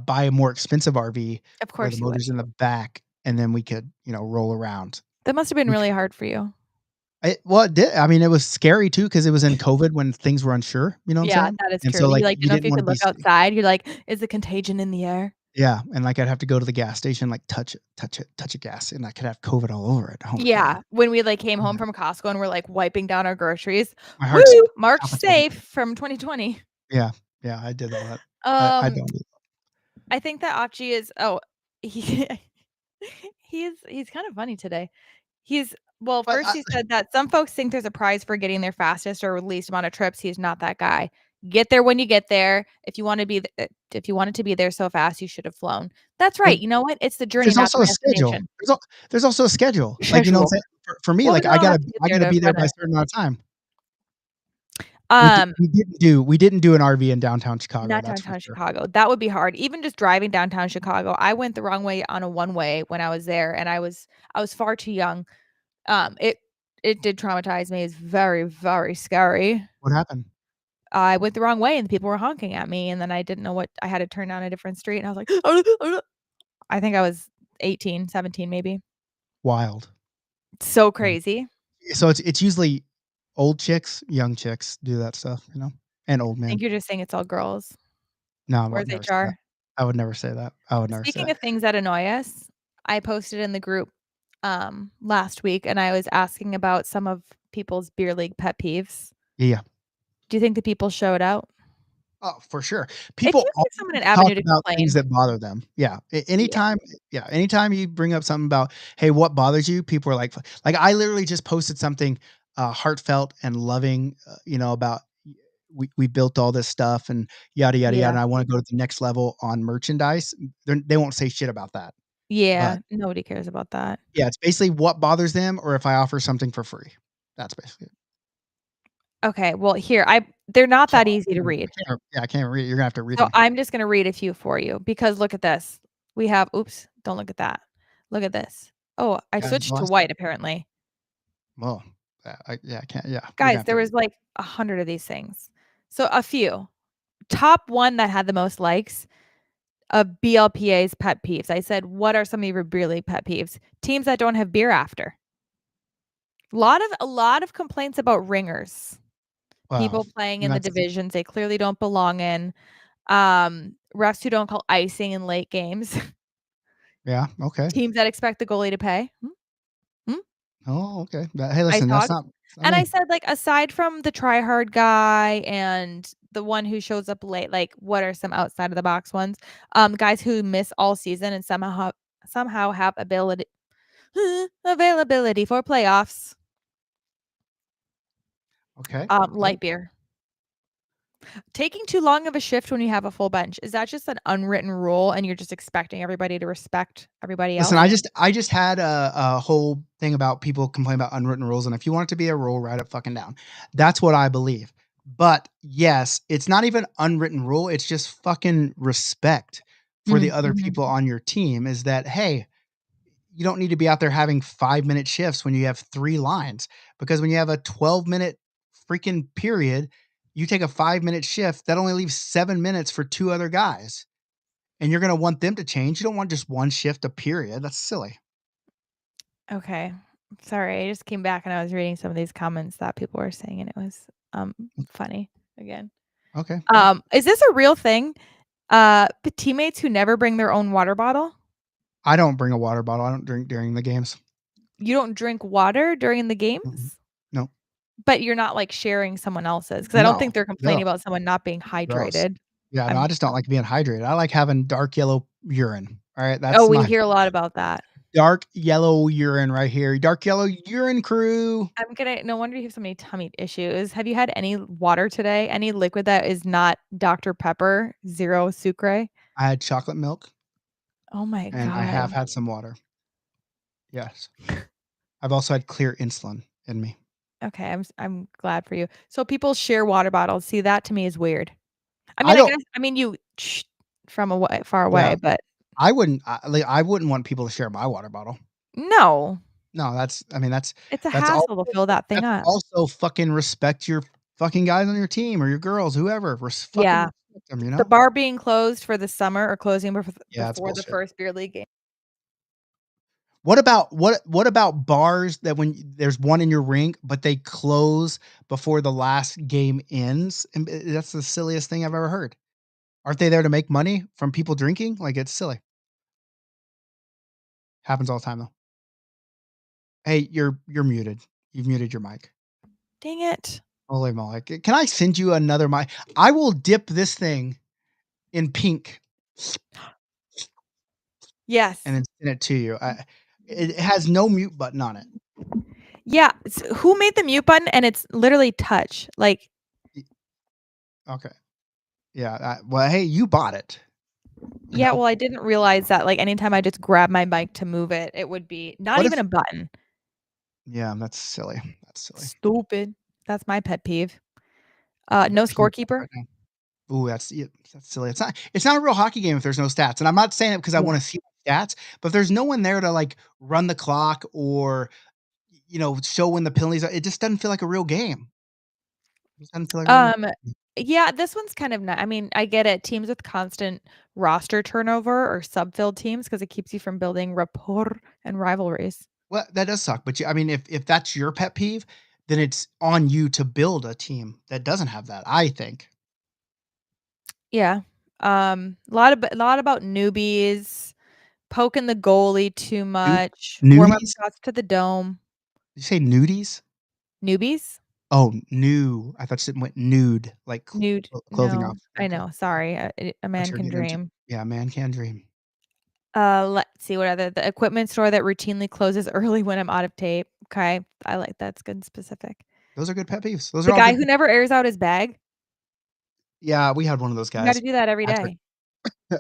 Speaker 4: buy a more expensive RV
Speaker 6: Of
Speaker 4: where the
Speaker 6: course you would.
Speaker 4: motor's in the back, and then we could, roll around.
Speaker 6: That must have been
Speaker 4: We
Speaker 6: really hard for you.
Speaker 4: it did. I mean, it was scary too because it was in COVID when things were unsure, you know what I'm
Speaker 6: Yeah,
Speaker 4: saying?
Speaker 6: that is
Speaker 4: And
Speaker 6: true.
Speaker 4: so,
Speaker 6: You,
Speaker 4: like,
Speaker 6: like,
Speaker 4: you
Speaker 6: didn't know if
Speaker 4: didn't
Speaker 6: you
Speaker 4: wanna
Speaker 6: could
Speaker 4: be
Speaker 6: look
Speaker 4: s
Speaker 6: outside. You're like, "Is the contagion in the air?"
Speaker 4: yeah, and, like, I'd have to go to the gas station, like, touch it, touch it, touch a gas, and I could have COVID all over it. Oh my god.
Speaker 6: Yeah, when we, like, came home
Speaker 4: Yeah.
Speaker 6: from Costco and we're, like, wiping down our groceries.
Speaker 4: My heart's
Speaker 6: Woo! March
Speaker 4: palpitating.
Speaker 6: safe from 2020.
Speaker 4: Yeah, yeah, I did all that. I
Speaker 6: Um,
Speaker 4: don't do
Speaker 6: I think that Achi is he he's kind of funny today. He's well,
Speaker 4: but
Speaker 6: first he said that some folks think there's a prize for getting there fastest or least amount of trips. He's not that guy. Get there when you get there. If you wanted to be there so fast, you should have flown. That's
Speaker 4: but
Speaker 6: right. You know what? It's the journey,
Speaker 4: there's
Speaker 6: not
Speaker 4: also
Speaker 6: the
Speaker 4: a schedule.
Speaker 6: destination.
Speaker 4: There's also a schedule. Like, you know what
Speaker 6: Schedule.
Speaker 4: I'm saying? For me,
Speaker 6: Well,
Speaker 4: like,
Speaker 6: we
Speaker 4: I
Speaker 6: don't
Speaker 4: gotta
Speaker 6: have to get
Speaker 4: I
Speaker 6: there
Speaker 4: gotta
Speaker 6: to
Speaker 4: be there
Speaker 6: run
Speaker 4: by a
Speaker 6: it.
Speaker 4: certain amount of time.
Speaker 6: Um,
Speaker 4: We didn't do an RV in downtown Chicago,
Speaker 6: Not
Speaker 4: that's for
Speaker 6: downtown
Speaker 4: sure.
Speaker 6: Chicago. That would be hard. Even just driving downtown Chicago, I went the wrong way on a one-way when I was there, and I was far too young It did traumatize me. It's very, very scary.
Speaker 4: What happened?
Speaker 6: I went the wrong way and people were honking at me, and then I didn't know what I had to turn down a different street, and I was like, I think I was 18, 17 maybe.
Speaker 4: Wild.
Speaker 6: So
Speaker 4: Yeah.
Speaker 6: crazy.
Speaker 4: So it's usually old chicks, young chicks do that stuff, and old
Speaker 6: I
Speaker 4: men.
Speaker 6: think you're just saying it's all girls.
Speaker 4: No, I would
Speaker 6: Where's
Speaker 4: never say that.
Speaker 6: HR?
Speaker 4: I would never say that. I would never say
Speaker 6: Speaking
Speaker 4: that.
Speaker 6: of things that annoy us, I posted in the group last week, and I was asking about some of people's beer league pet peeves.
Speaker 4: Yeah.
Speaker 6: Do you think the people showed out?
Speaker 4: Oh, for sure.
Speaker 6: It
Speaker 4: People
Speaker 6: just gives someone an
Speaker 4: always talk
Speaker 6: avenue to
Speaker 4: about things
Speaker 6: complain.
Speaker 4: that bother them. Yeah.
Speaker 6: Yeah.
Speaker 4: Anytime you bring up something about, "Hey, what bothers you?" People are like, I literally just posted something, heartfelt and loving, about we built all this stuff and yada, yada, yada,
Speaker 6: Yeah.
Speaker 4: and I wanna go to the next level on merchandise. They won't say shit about that. But,
Speaker 6: Yeah. Nobody cares about that.
Speaker 4: yeah, it's basically what bothers them or if I offer something for free. That's basically it.
Speaker 6: Okay, well, here, they're not that easy to read.
Speaker 4: I can't read. You're gonna have to read
Speaker 6: So
Speaker 4: them.
Speaker 6: I'm just gonna read a few for you because look at this. We have oops, don't look at that. Look at this. Oh, I
Speaker 4: Yeah,
Speaker 6: switched
Speaker 4: well,
Speaker 6: to
Speaker 4: that's
Speaker 6: white apparently.
Speaker 4: well, I can't you're gonna
Speaker 6: Guys,
Speaker 4: have to
Speaker 6: there
Speaker 4: read.
Speaker 6: was like 100 of these things. So a few. Top one that had the most likes of BLPA's pet peeves. I said, what are some of your really pet peeves? Teams that don't have beer after. A lot of complaints about ringers.
Speaker 4: Wow.
Speaker 6: People playing in the
Speaker 4: That's
Speaker 6: divisions they clearly don't belong in. Refs who don't call icing in late games.
Speaker 4: yeah, okay.
Speaker 6: Teams that expect the goalie to pay. Hmm?
Speaker 4: Oh, okay. Hey,
Speaker 6: Ice
Speaker 4: listen,
Speaker 6: hogs.
Speaker 4: that's not
Speaker 6: And I
Speaker 4: me.
Speaker 6: said, like, aside from the try hard guy and the one who shows up late, like, what are some outside of the box ones? Guys who miss all season and somehow have ability availability for playoffs.
Speaker 4: Okay, okay.
Speaker 6: Light beer. Taking too long of a shift when you have a full bench. Is that just an unwritten rule and you're just expecting everybody to respect everybody
Speaker 4: Listen,
Speaker 6: else?
Speaker 4: I just had a whole thing about people complaining about unwritten rules, and if you want it to be a rule, write it fucking down. That's what I believe. But yes, it's not even unwritten rule, it's just fucking respect for the other
Speaker 6: Mhm.
Speaker 4: people on your team is that, hey, you don't need to be out there having 5-minute shifts when you have 3 lines, because when you have a 12-minute freaking period, you take a 5-minute shift, that only leaves 7 minutes for 2 other guys, and you're gonna want them to change. You don't want just 1 shift a period, that's silly.
Speaker 6: Okay. Sorry, I just came back and I was reading some of these comments that people were saying, and it was, funny again.
Speaker 4: Okay, okay.
Speaker 6: Is this a real thing? Teammates who never bring their own water bottle?
Speaker 4: I don't bring a water bottle, I don't drink during the games.
Speaker 6: You don't drink water during the
Speaker 4: Mm-mm.
Speaker 6: games?
Speaker 4: No.
Speaker 6: But you're not, like, sharing someone else's? Because I don't
Speaker 4: No.
Speaker 6: think they're complaining
Speaker 4: No.
Speaker 6: about someone not being
Speaker 4: Gross.
Speaker 6: hydrated.
Speaker 4: Yeah, no, I
Speaker 6: I'm
Speaker 4: just don't like being hydrated. I like having dark yellow urine, alright?
Speaker 6: Oh,
Speaker 4: That's
Speaker 6: we
Speaker 4: my
Speaker 6: hear a lot about that.
Speaker 4: dark yellow urine right here. Dark yellow urine crew.
Speaker 6: No wonder you have so many tummy issues. Have you had any water today? Any liquid that is not Dr. Pepper, zero sucre?
Speaker 4: I had chocolate milk,
Speaker 6: Oh my
Speaker 4: and I
Speaker 6: god.
Speaker 4: have had some water. Yes. I've also had clear insulin in me.
Speaker 6: Okay, I'm glad for you. So people share water bottles. See, that to me is weird. I
Speaker 4: I
Speaker 6: mean, I
Speaker 4: don't
Speaker 6: guess you from far
Speaker 4: yeah,
Speaker 6: away, but
Speaker 4: I wouldn't want people to share my water bottle.
Speaker 6: no.
Speaker 4: No, I mean,
Speaker 6: It's a
Speaker 4: that's also
Speaker 6: hassle to fill that thing
Speaker 4: that's
Speaker 6: up.
Speaker 4: also fucking respect your fucking guys on your team or your girls, whoever. Fucking
Speaker 6: Yeah.
Speaker 4: respect them,
Speaker 6: The bar being closed for the summer or closing
Speaker 4: Yeah, it's
Speaker 6: before the
Speaker 4: bullshit.
Speaker 6: first beer league game.
Speaker 4: What about bars that when there's one in your rink, but they close before the last game ends? And that's the silliest thing I've ever heard. Aren't they there to make money from people drinking? Like, it's silly. Happens all the time, though. Hey, you're muted. You've muted your mic.
Speaker 6: Dang it.
Speaker 4: Holy moly. Can I send you another mic? I will dip this thing in pink
Speaker 6: Yes.
Speaker 4: and then send it to you. It has no mute button on it.
Speaker 6: Yeah. Who made the mute button? And it's literally touch. Like,
Speaker 4: Y Okay. Yeah, well, hey, you bought it, you
Speaker 6: yeah,
Speaker 4: know?
Speaker 6: well, I didn't realize that, like, anytime I just grab my mic to move it, it would be not
Speaker 4: What if
Speaker 6: even a button.
Speaker 4: Yeah, that's silly. That's silly.
Speaker 6: Stupid. That's my pet peeve.
Speaker 4: I'm
Speaker 6: No
Speaker 4: peeing
Speaker 6: scorekeeper?
Speaker 4: right now. Ooh, that's silly. It's not a real hockey game if there's no stats, and I'm not saying it because I
Speaker 6: Yeah.
Speaker 4: wanna see stats, but if there's no one there to, like, run the clock or, show when the penalties are. It just doesn't feel like a real game. It just doesn't feel like a real
Speaker 6: Um, yeah, this one's kind of not I mean, I get it. Teams with constant roster turnover or sub-filled teams because it keeps you from building rapport and rivalries.
Speaker 4: Well, that does suck, but I mean, if that's your pet peeve, then it's on you to build a team that doesn't have that, I think.
Speaker 6: Yeah. A lot about newbies, poking the goalie too
Speaker 4: Nu
Speaker 6: much, warm-up
Speaker 4: nudies?
Speaker 6: shots to the dome.
Speaker 4: Did you say nudies?
Speaker 6: Newbies?
Speaker 4: Oh, new. I thought it went nude, like
Speaker 6: Nude?
Speaker 4: clothing
Speaker 6: No,
Speaker 4: off.
Speaker 6: I
Speaker 4: Okay.
Speaker 6: know, sorry, a
Speaker 4: Thought
Speaker 6: man
Speaker 4: you were
Speaker 6: can
Speaker 4: getting into
Speaker 6: dream.
Speaker 4: yeah, man can dream.
Speaker 6: Let's see what other the equipment store that routinely closes early when I'm out of tape. Okay, I like that's good and specific.
Speaker 4: Those are good pet peeves. Those
Speaker 6: The
Speaker 4: are all
Speaker 6: guy
Speaker 4: good
Speaker 6: who never airs out his bag,
Speaker 4: yeah, we had one of those
Speaker 6: you gotta
Speaker 4: guys.
Speaker 6: do that every
Speaker 4: Patrick
Speaker 6: day.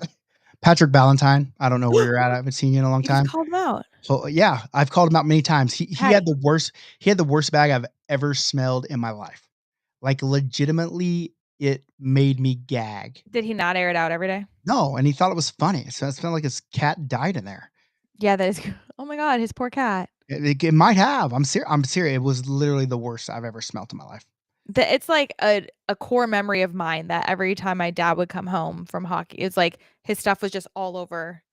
Speaker 4: Patrick Ballantyne. I don't know where you're at. I haven't seen you in a long
Speaker 6: You just
Speaker 4: time.
Speaker 6: called him out.
Speaker 4: So, yeah, I've called him out many times. He had
Speaker 6: Patty,
Speaker 4: the worst bag I've ever smelled in my life. Like, legitimately, it made me gag.
Speaker 6: did he not air it out every day?
Speaker 4: No, and he thought it was funny. So it smelled like his cat died in there.
Speaker 6: Yeah, that is oh my god, his poor cat.
Speaker 4: It might have. I'm serious. It was literally the worst I've ever smelt in my life.
Speaker 6: It's like a core memory of mine that every time my dad would come home from hockey, it's like his stuff was just all over,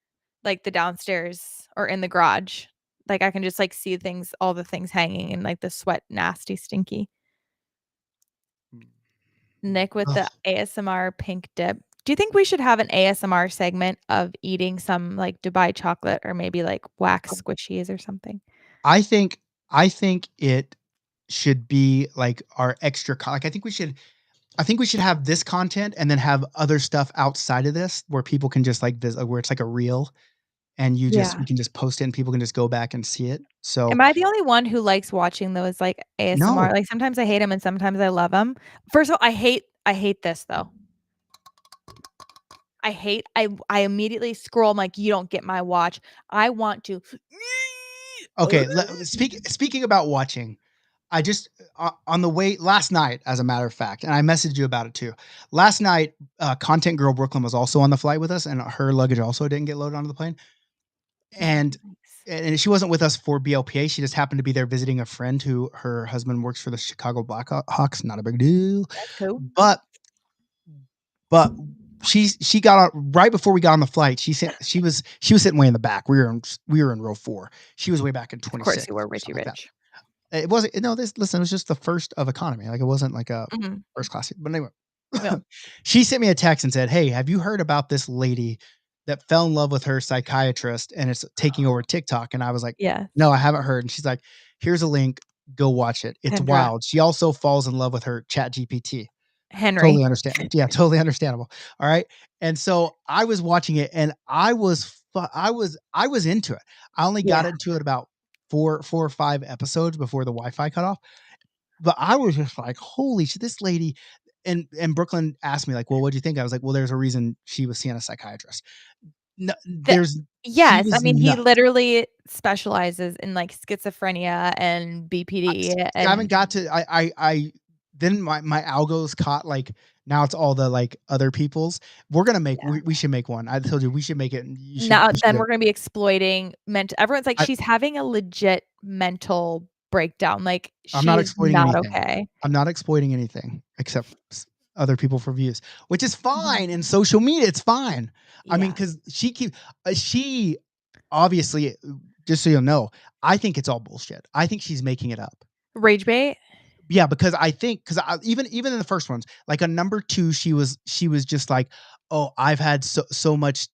Speaker 6: like, the downstairs or in the garage. Like, I can just, like, see things all the things hanging and, like, the sweat nasty, stinky. Nick with the
Speaker 4: Ugh.
Speaker 6: ASMR pink dip. Do you think we should have an ASMR segment of eating some, like, Dubai chocolate or maybe, like, wax squishies or something?
Speaker 4: I think I think it should be like our like I think we should have this content and then have other stuff outside of this where people can just like this where it's like a reel and we
Speaker 6: Yeah.
Speaker 4: can just post it and people can just go back and see it. So
Speaker 6: Am I the only one who likes watching those, like, ASMR?
Speaker 4: no.
Speaker 6: Like, sometimes I hate them and sometimes I love them. First of all, I hate this, though. I immediately scroll, I'm like, "You don't get my watch." I want to
Speaker 4: Okay, speaking about watching, I just on the way last night, as a matter of fact, and I messaged you about it too. Last night, Content Girl Brooklyn was also on the flight with us, and her luggage also didn't get loaded onto the plane. And
Speaker 6: Nice.
Speaker 4: and she wasn't with us for BLPA. She just happened to be there visiting a friend who her husband works for the Chicago Blackhawks. Not a big deal,
Speaker 6: That's cool.
Speaker 4: but but she got on right before we got on the flight. She was sitting way in the back. We were in row 4. She was way back in
Speaker 6: Of course
Speaker 4: 26
Speaker 6: you were
Speaker 4: or
Speaker 6: Richie
Speaker 4: something like that.
Speaker 6: Rich.
Speaker 4: It wasn't no, this listen, it was just the first of economy, like, it wasn't like a
Speaker 6: Mhm.
Speaker 4: first class seat, but anyway.
Speaker 6: Yeah.
Speaker 4: She sent me a text and said, "Hey, have you heard about this lady that fell in love with her psychiatrist and it's taking over TikTok?" And I was like,
Speaker 6: Yes.
Speaker 4: "No, I haven't heard." And she's like, "Here's a link, go watch it. It's
Speaker 6: Kendra.
Speaker 4: wild." She also falls in love with her Chat GPT. Totally
Speaker 6: Henry.
Speaker 4: understand yeah, totally understandable, alright? And so, I was watching it and I was into it. I only got
Speaker 6: Yeah.
Speaker 4: into it about 4 or 5 episodes before the Wi-Fi cut off, but I was just like, "Holy shit, this lady." And Brooklyn asked me like, "Well, what'd you think?" I was like, "Well, there's a reason she was seeing a psychiatrist." No,
Speaker 6: The
Speaker 4: she
Speaker 6: yes, I
Speaker 4: was
Speaker 6: mean, he
Speaker 4: nuts.
Speaker 6: literally specializes in, like, schizophrenia and BPD
Speaker 4: See, I haven't
Speaker 6: and
Speaker 4: got to I then my algos caught, like, now it's all the, like, other people's.
Speaker 6: yeah.
Speaker 4: We should make one. I told you we should make it, and
Speaker 6: Now
Speaker 4: you
Speaker 6: then
Speaker 4: should
Speaker 6: we're gonna be exploiting everyone's like,
Speaker 4: I
Speaker 6: "She's having a legit mental breakdown." Like,
Speaker 4: I'm not
Speaker 6: she's
Speaker 4: exploiting
Speaker 6: not
Speaker 4: anything.
Speaker 6: okay.
Speaker 4: I'm not exploiting anything except other people for views, which is
Speaker 6: Mhm.
Speaker 4: fine in social media. It's fine. I mean,
Speaker 6: Yeah.
Speaker 4: because she obviously, just so you'll know, I think it's all bullshit. I think she's making it up.
Speaker 6: Rage bait?
Speaker 4: Yeah, because even in the first ones, like on number 2, she was just like, "Oh, I've had so much,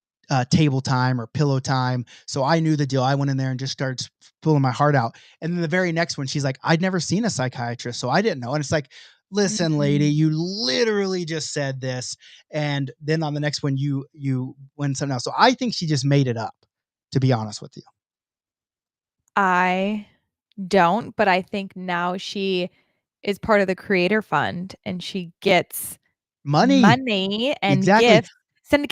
Speaker 4: table time or pillow time, so I knew the deal. I went in there and just started pulling my heart out." And then the very next one, she's like, "I'd never seen a psychiatrist, so I didn't know." And it's like, "Listen, lady,
Speaker 6: Mm.
Speaker 4: you literally just said this." And then on the next one, you went something else. So I think she just made it up, to be honest with you.
Speaker 6: I don't, but I think now she is part of the creator fund and she gets
Speaker 4: Money.
Speaker 6: money and
Speaker 4: Exactly.
Speaker 6: gifts. Send a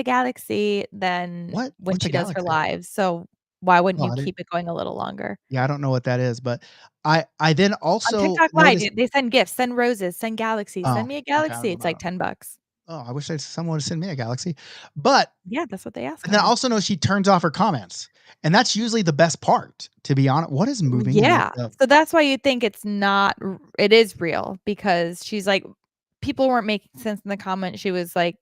Speaker 6: galaxy, then
Speaker 4: What?
Speaker 6: when
Speaker 4: What's a
Speaker 6: she does her
Speaker 4: galaxy?
Speaker 6: lives. So why wouldn't
Speaker 4: Oh,
Speaker 6: you
Speaker 4: I didn't
Speaker 6: keep it going a little longer?
Speaker 4: yeah, I don't know what that is, but I then
Speaker 6: On
Speaker 4: also
Speaker 6: TikTok Live,
Speaker 4: noticed
Speaker 6: they send gifts, send roses, send galaxies,
Speaker 4: oh,
Speaker 6: send me a
Speaker 4: okay, I don't
Speaker 6: galaxy.
Speaker 4: know
Speaker 6: It's like
Speaker 4: about
Speaker 6: $10.
Speaker 4: Oh, I wish someone would send me a galaxy. But
Speaker 6: Yeah, that's what they ask
Speaker 4: and then I
Speaker 6: on.
Speaker 4: also know she turns off her comments, and that's usually the best part, to be honest. What is moving in
Speaker 6: Yeah.
Speaker 4: the
Speaker 6: So that's why you think it's not it is real because she's like people weren't making sense in the comment. She was like,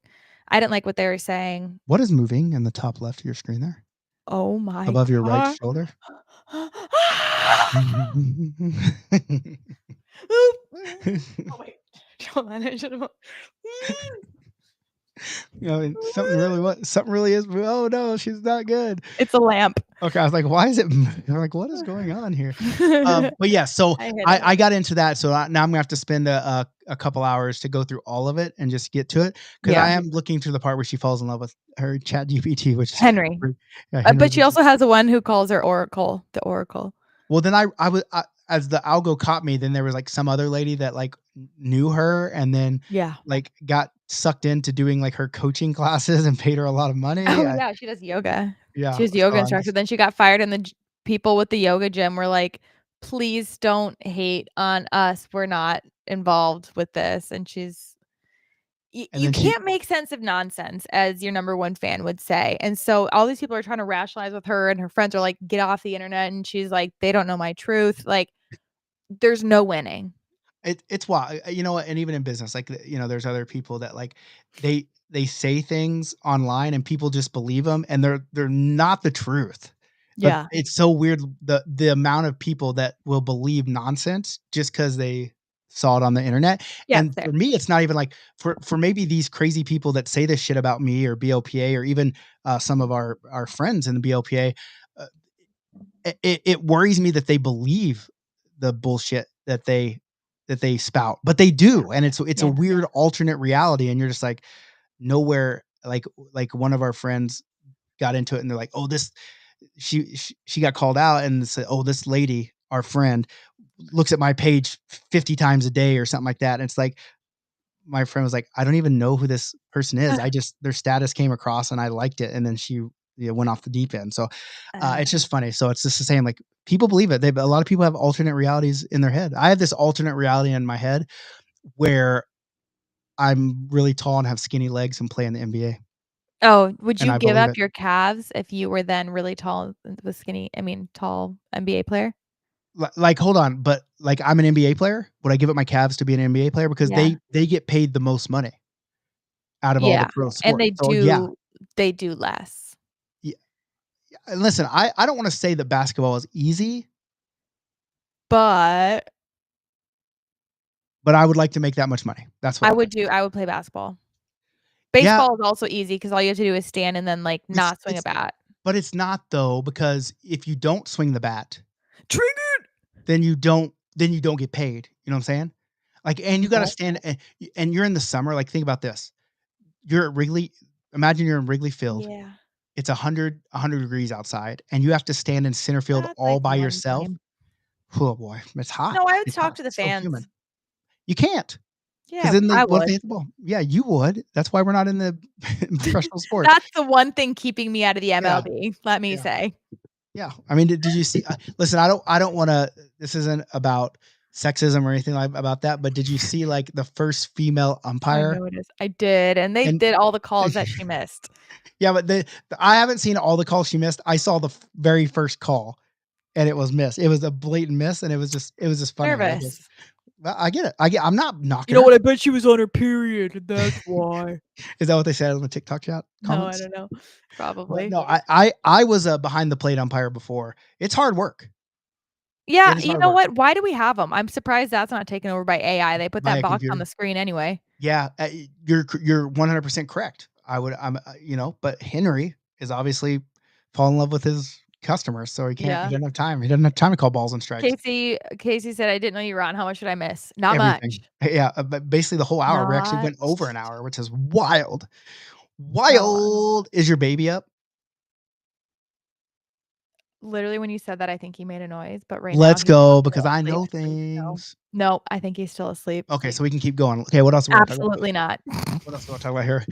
Speaker 6: I didn't like what they were saying.
Speaker 4: what is moving in the top left of your screen there?
Speaker 6: Oh my
Speaker 4: Above your right
Speaker 6: god.
Speaker 4: shoulder?
Speaker 6: Oh wait. Hold on. I should have.
Speaker 4: You know, and something really is oh, no, she's not good.
Speaker 6: It's a lamp.
Speaker 4: Okay, I was like, "Why is it?" I'm like, "What is going on here?"
Speaker 6: I
Speaker 4: But yeah, so
Speaker 6: hit it.
Speaker 4: I got into that, so now I'm gonna have to spend a couple hours to go through all of it and just get to it because I
Speaker 6: Yeah.
Speaker 4: am looking to the part where she falls in love with her Chat GPT, which is
Speaker 6: Henry.
Speaker 4: yeah, Henry.
Speaker 6: But she also has the one who calls her Oracle, the Oracle.
Speaker 4: Well, then as the algo caught me, then there was like some other lady that like knew her and then
Speaker 6: Yeah.
Speaker 4: like got sucked into doing like her coaching classes and paid her a lot of money.
Speaker 6: Oh yeah, she does yoga.
Speaker 4: Yeah,
Speaker 6: She was a
Speaker 4: so
Speaker 6: yoga
Speaker 4: I
Speaker 6: instructor.
Speaker 4: just
Speaker 6: Then she got fired, and the people with the yoga gym were like, "Please don't hate on us. We're not involved with this." And she's
Speaker 4: and
Speaker 6: you
Speaker 4: then she
Speaker 6: can't make sense of nonsense, as your number one fan would say. And so all these people are trying to rationalize with her, and her friends are like, "Get off the internet." And she's like, "They don't know my truth." Like, there's no winning.
Speaker 4: it's wild, you know what, and even in business, like, you know, there's other people that, like, they say things online and people just believe them, and they're not the truth, but
Speaker 6: Yeah.
Speaker 4: it's so weird the amount of people that will believe nonsense just because they saw it on the internet,
Speaker 6: Yeah,
Speaker 4: and
Speaker 6: there.
Speaker 4: for me, it's not even like for maybe these crazy people that say this shit about me or BLPA or even, some of our friends in the BLPA, uh, it worries me that they believe the bullshit that they spout, but they
Speaker 6: Yeah.
Speaker 4: do, and it's a
Speaker 6: Yeah.
Speaker 4: weird alternate reality, and you're just like, nowhere like one of our friends got into it, and they're like, "Oh, this" she got called out and said, "Oh, this lady, our friend, looks at my page 50 times a day," or something like that, and it's like, my friend was like, "I don't even know who this person is. I just their status came across and I liked it." And then she went off the deep end. So
Speaker 6: Uh,
Speaker 4: it's just funny. So it's just the same. Like people believe it. A lot of people have alternate realities in their head. I have this alternate reality in my head where I'm really tall and have skinny legs and play in the NBA,
Speaker 6: oh, would
Speaker 4: and
Speaker 6: you
Speaker 4: I
Speaker 6: give
Speaker 4: believe
Speaker 6: up
Speaker 4: it.
Speaker 6: your calves if you were then really tall with skinny tall NBA player?
Speaker 4: Like, hold on, but like I'm an NBA player. Would I give up my calves to be an NBA player because
Speaker 6: Yeah.
Speaker 4: they get paid the most money out of all the
Speaker 6: Yeah,
Speaker 4: pro
Speaker 6: and
Speaker 4: sports? So yeah,
Speaker 6: they do less.
Speaker 4: yeah. And listen, I don't want to say that basketball is easy,
Speaker 6: But
Speaker 4: but I would like to make that much money. That's what I think.
Speaker 6: I would play basketball.
Speaker 4: Yeah,
Speaker 6: Baseball is also easy because all you have to do is stand and then, like, not swing a
Speaker 4: it's
Speaker 6: bat.
Speaker 4: but it's not though, because if you don't swing the bat,
Speaker 6: Triggered!
Speaker 4: then you don't get paid. You know what I'm saying? Like, and you
Speaker 6: You
Speaker 4: gotta
Speaker 6: don't?
Speaker 4: stand and you're in the summer, like, think about this. You're at Wrigley imagine you're in Wrigley Field.
Speaker 6: Yeah.
Speaker 4: It's 100 degrees outside, and you have to stand in center field
Speaker 6: That's
Speaker 4: all
Speaker 6: nice
Speaker 4: by
Speaker 6: and warm
Speaker 4: yourself.
Speaker 6: game.
Speaker 4: Oh boy, it's hot.
Speaker 6: No, I would
Speaker 4: It's
Speaker 6: talk
Speaker 4: hot.
Speaker 6: to the
Speaker 4: It's so
Speaker 6: fans.
Speaker 4: humid. You can't, because
Speaker 6: Yeah,
Speaker 4: then they
Speaker 6: I
Speaker 4: what if
Speaker 6: would.
Speaker 4: they hit the ball? Yeah, you would. That's why we're not in the professional sport.
Speaker 6: That's the one thing keeping me out of the
Speaker 4: Yeah,
Speaker 6: MLB, let me
Speaker 4: yeah.
Speaker 6: say.
Speaker 4: Yeah, I mean, did you see listen, I don't wanna this isn't about sexism or anything like about that, but did you see, like, the first female
Speaker 6: I
Speaker 4: umpire?
Speaker 6: know it is. I did, and they
Speaker 4: And
Speaker 6: did all the calls that she missed.
Speaker 4: yeah, but I haven't seen all the calls she missed. I saw the very first call, and it was missed. It was a blatant miss, and it was just funny. I guess
Speaker 6: Nervous.
Speaker 4: well, I get it. I'm not
Speaker 6: You
Speaker 4: knocking
Speaker 6: know
Speaker 4: her.
Speaker 6: what? I bet she was on her period, and that's why.
Speaker 4: Is that what they said on the TikTok chat
Speaker 6: No, I
Speaker 4: comments?
Speaker 6: don't know.
Speaker 4: But
Speaker 6: Probably.
Speaker 4: no, I was a behind the plate umpire before. It's hard work.
Speaker 6: Yeah,
Speaker 4: It is
Speaker 6: you
Speaker 4: hard
Speaker 6: know
Speaker 4: work
Speaker 6: what? Why do we have them? I'm surprised that's not taken over by AI. They put
Speaker 4: by
Speaker 6: that
Speaker 4: a
Speaker 6: box on
Speaker 4: computer.
Speaker 6: the screen anyway.
Speaker 4: Yeah, you're 100% correct. You know, but Henry is obviously fall in love with his customers, so he
Speaker 6: Yeah.
Speaker 4: doesn't have time. He doesn't have time to call balls and strikes.
Speaker 6: Casey said, "I didn't know you were on. How much did I miss?" Not
Speaker 4: Everything.
Speaker 6: much.
Speaker 4: Yeah, but basically the whole hour. We actually
Speaker 6: Not
Speaker 4: went over an hour, which is wild.
Speaker 6: no.
Speaker 4: Wild. Is your baby up?
Speaker 6: Literally, when you said that, I think he made a noise, but right now
Speaker 4: Let's
Speaker 6: he's
Speaker 4: go
Speaker 6: still
Speaker 4: because I
Speaker 6: asleep.
Speaker 4: know
Speaker 6: No.
Speaker 4: things.
Speaker 6: No, I think he's still asleep.
Speaker 4: Okay, so we can keep going. Okay, what else we want to talk about?
Speaker 6: Absolutely not.
Speaker 4: What else do we want to talk about here?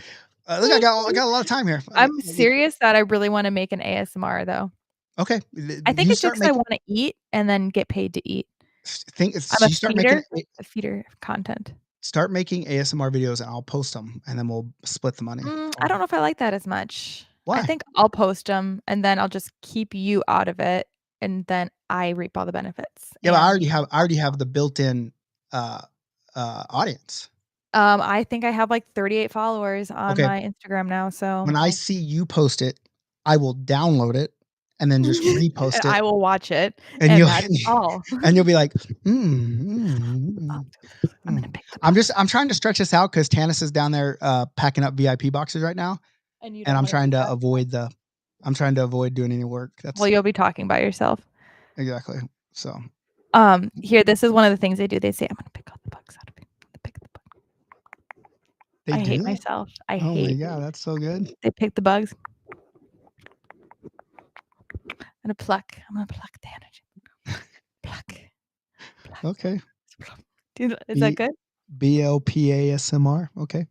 Speaker 4: Look, I got a lot of time here.
Speaker 6: I'm serious that I really wanna make an ASMR, though.
Speaker 4: Okay,
Speaker 6: I think
Speaker 4: you
Speaker 6: it's just
Speaker 4: start
Speaker 6: 'cause I
Speaker 4: making
Speaker 6: wanna eat and then get paid to eat.
Speaker 4: think
Speaker 6: I'm a
Speaker 4: you start making
Speaker 6: feeder content.
Speaker 4: start making ASMR videos and I'll post them and then we'll split the money.
Speaker 6: I don't know if I like that as much.
Speaker 4: Why?
Speaker 6: I think I'll post them and then I'll just keep you out of it, and then I reap all the benefits.
Speaker 4: Yeah, but
Speaker 6: and
Speaker 4: I already have the built-in audience.
Speaker 6: I think I have like 38 followers on
Speaker 4: Okay.
Speaker 6: my Instagram now, so
Speaker 4: When I see you post it, I will download it and then just
Speaker 6: and
Speaker 4: repost it.
Speaker 6: I will watch it,
Speaker 4: And
Speaker 6: and
Speaker 4: you'll
Speaker 6: that's all.
Speaker 4: and you'll be like,
Speaker 6: I'm gonna pick the box.
Speaker 4: I'm trying to stretch this out because Tanis is down there packing up VIP boxes right now,
Speaker 6: And you
Speaker 4: and
Speaker 6: don't
Speaker 4: I'm
Speaker 6: wanna
Speaker 4: trying
Speaker 6: do
Speaker 4: to
Speaker 6: that?
Speaker 4: avoid doing any work. That's
Speaker 6: Well, you'll be talking by yourself.
Speaker 4: exactly. So
Speaker 6: Here, this is one of the things they do. They say, "I'm gonna pick all the bugs out of it. Pick the bug."
Speaker 4: they
Speaker 6: I
Speaker 4: do
Speaker 6: hate
Speaker 4: that?
Speaker 6: myself. I
Speaker 4: Oh my
Speaker 6: hate
Speaker 4: god, that's so good.
Speaker 6: they pick the bugs. I'm gonna pluck the energy. Pluck.
Speaker 4: Okay.
Speaker 6: Is that good?
Speaker 4: BLPA SMR. Okay.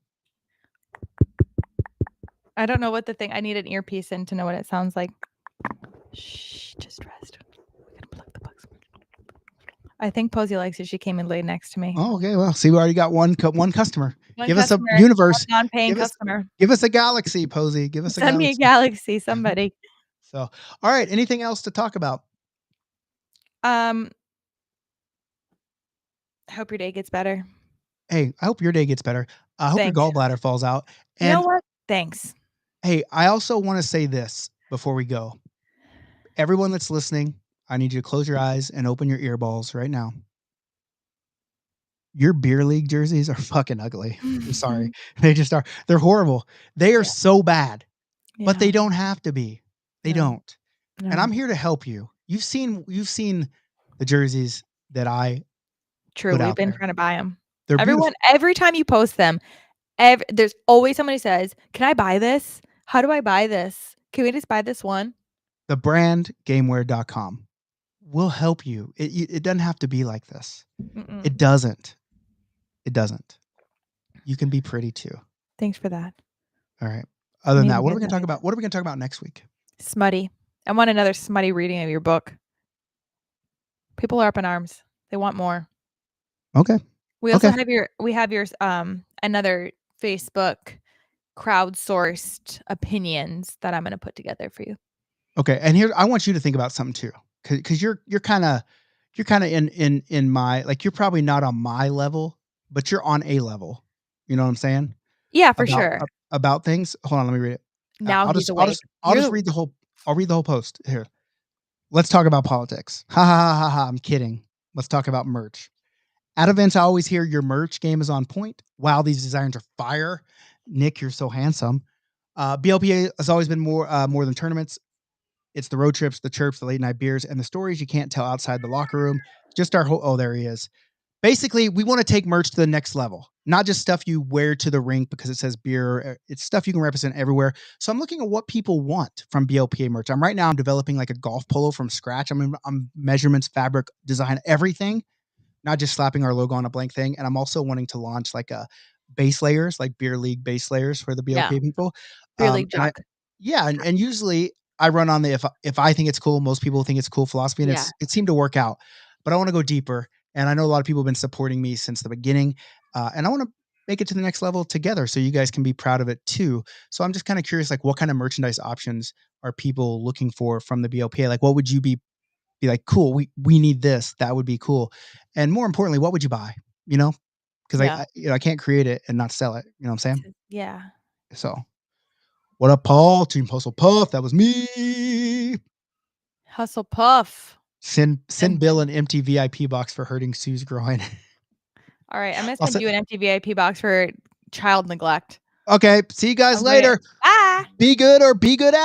Speaker 6: I don't know what the thing. I need an earpiece in to know what it sounds like. Shh, just rest. We're gonna pluck the bugs. I think Posey likes it. She came and laid next to me.
Speaker 4: Oh, okay. Well, see, we already got one customer.
Speaker 6: One
Speaker 4: Give
Speaker 6: customer,
Speaker 4: us a universe.
Speaker 6: one non-paying
Speaker 4: Give us
Speaker 6: customer.
Speaker 4: give us a galaxy, Posey. Give us a
Speaker 6: Send me a
Speaker 4: galaxy.
Speaker 6: galaxy, somebody.
Speaker 4: So, all right. Anything else to talk about?
Speaker 6: I hope your day gets better.
Speaker 4: Hey, I hope your day gets better. I hope your
Speaker 6: Thanks.
Speaker 4: gallbladder falls out.
Speaker 6: You know
Speaker 4: And
Speaker 6: what? Thanks.
Speaker 4: hey, I also want to say this before we go. Everyone that's listening, I need you to close your eyes and open your earballs right now. Your beer league jerseys are fucking ugly. I'm sorry. They just are. They're horrible. They are
Speaker 6: Yeah.
Speaker 4: so bad, but they
Speaker 6: Yeah.
Speaker 4: don't have to be. They
Speaker 6: No.
Speaker 4: don't. And
Speaker 6: No.
Speaker 4: I'm here to help you. You've seen the jerseys that I
Speaker 6: True.
Speaker 4: put
Speaker 6: We've
Speaker 4: out
Speaker 6: been
Speaker 4: there.
Speaker 6: trying to buy them.
Speaker 4: They're
Speaker 6: Everyone,
Speaker 4: beautiful.
Speaker 6: every time you post them, there's always somebody says, "Can I buy this? How do I buy this? Can we just buy this one?"
Speaker 4: The brand gameware.com will help you. It doesn't have to be like this.
Speaker 6: Mm-mm.
Speaker 4: It doesn't. It doesn't. You can be pretty too.
Speaker 6: Thanks for that.
Speaker 4: All right. Other than
Speaker 6: Need
Speaker 4: that,
Speaker 6: to
Speaker 4: what are
Speaker 6: get
Speaker 4: we going to
Speaker 6: that
Speaker 4: talk about? What are we going to talk about next week?
Speaker 6: Smutty. I want another smutty reading of your book. People are up in arms. They want more.
Speaker 4: Okay.
Speaker 6: We also
Speaker 4: Okay.
Speaker 6: have your another Facebook crowdsourced opinions that I'm going to put together for you.
Speaker 4: Okay. And here I want you to think about something too. Cuz you're kind of in my, like, you're probably not on my level, but you're on a level. You know what I'm saying?
Speaker 6: Yeah, for sure.
Speaker 4: About things. Hold on, let me read it.
Speaker 6: Now he's awake.
Speaker 4: I'll just read the whole I'll read the whole post here. Let's talk about politics. Ha ha ha ha ha. I'm kidding. Let's talk about merch. At events, I always hear your merch game is on point. Wow, these designs are fire. Nick, you're so handsome. BLPA has always been more than tournaments. It's the road trips, the chirps, the late night beers, and the stories you can't tell outside the locker room. Just our whole, oh, there he is. Basically, we want to take merch to the next level. Not just stuff you wear to the rink because it says beer. It's stuff you can represent everywhere. So I'm looking at what people want from BLPA merch. I'm developing like a golf polo from scratch. I'm measurements, fabric, design, everything, not just slapping our logo on a blank thing. And I'm also wanting to launch like a base layers, like beer league base layers for the BLPA people.
Speaker 6: Beer league
Speaker 4: And
Speaker 6: jock.
Speaker 4: and usually I run on the if I think it's cool, most people think it's cool philosophy, and
Speaker 6: Yeah.
Speaker 4: it seemed to work out. But I want to go deeper, and I know a lot of people have been supporting me since the beginning, and I want to make it to the next level together, so you guys can be proud of it too. So I'm just kind of curious, like, what kind of merchandise options are people looking for from the BLPA? Like, what would you be like? Cool, we need this. That would be cool, and more importantly, what would you buy? You know, because
Speaker 6: Yeah.
Speaker 4: I can't create it and not sell it. You know what I'm saying?
Speaker 6: Yeah.
Speaker 4: So. What up, Paul? Team Hustle Puff. That was me.
Speaker 6: Hustle Puff.
Speaker 4: Send Bill an empty VIP box for hurting Sue's groin.
Speaker 6: All right. I'm going to
Speaker 4: I'll
Speaker 6: send you an empty VIP box for child neglect.
Speaker 4: Okay. See you guys later.
Speaker 6: Bye.
Speaker 4: Be good or be good at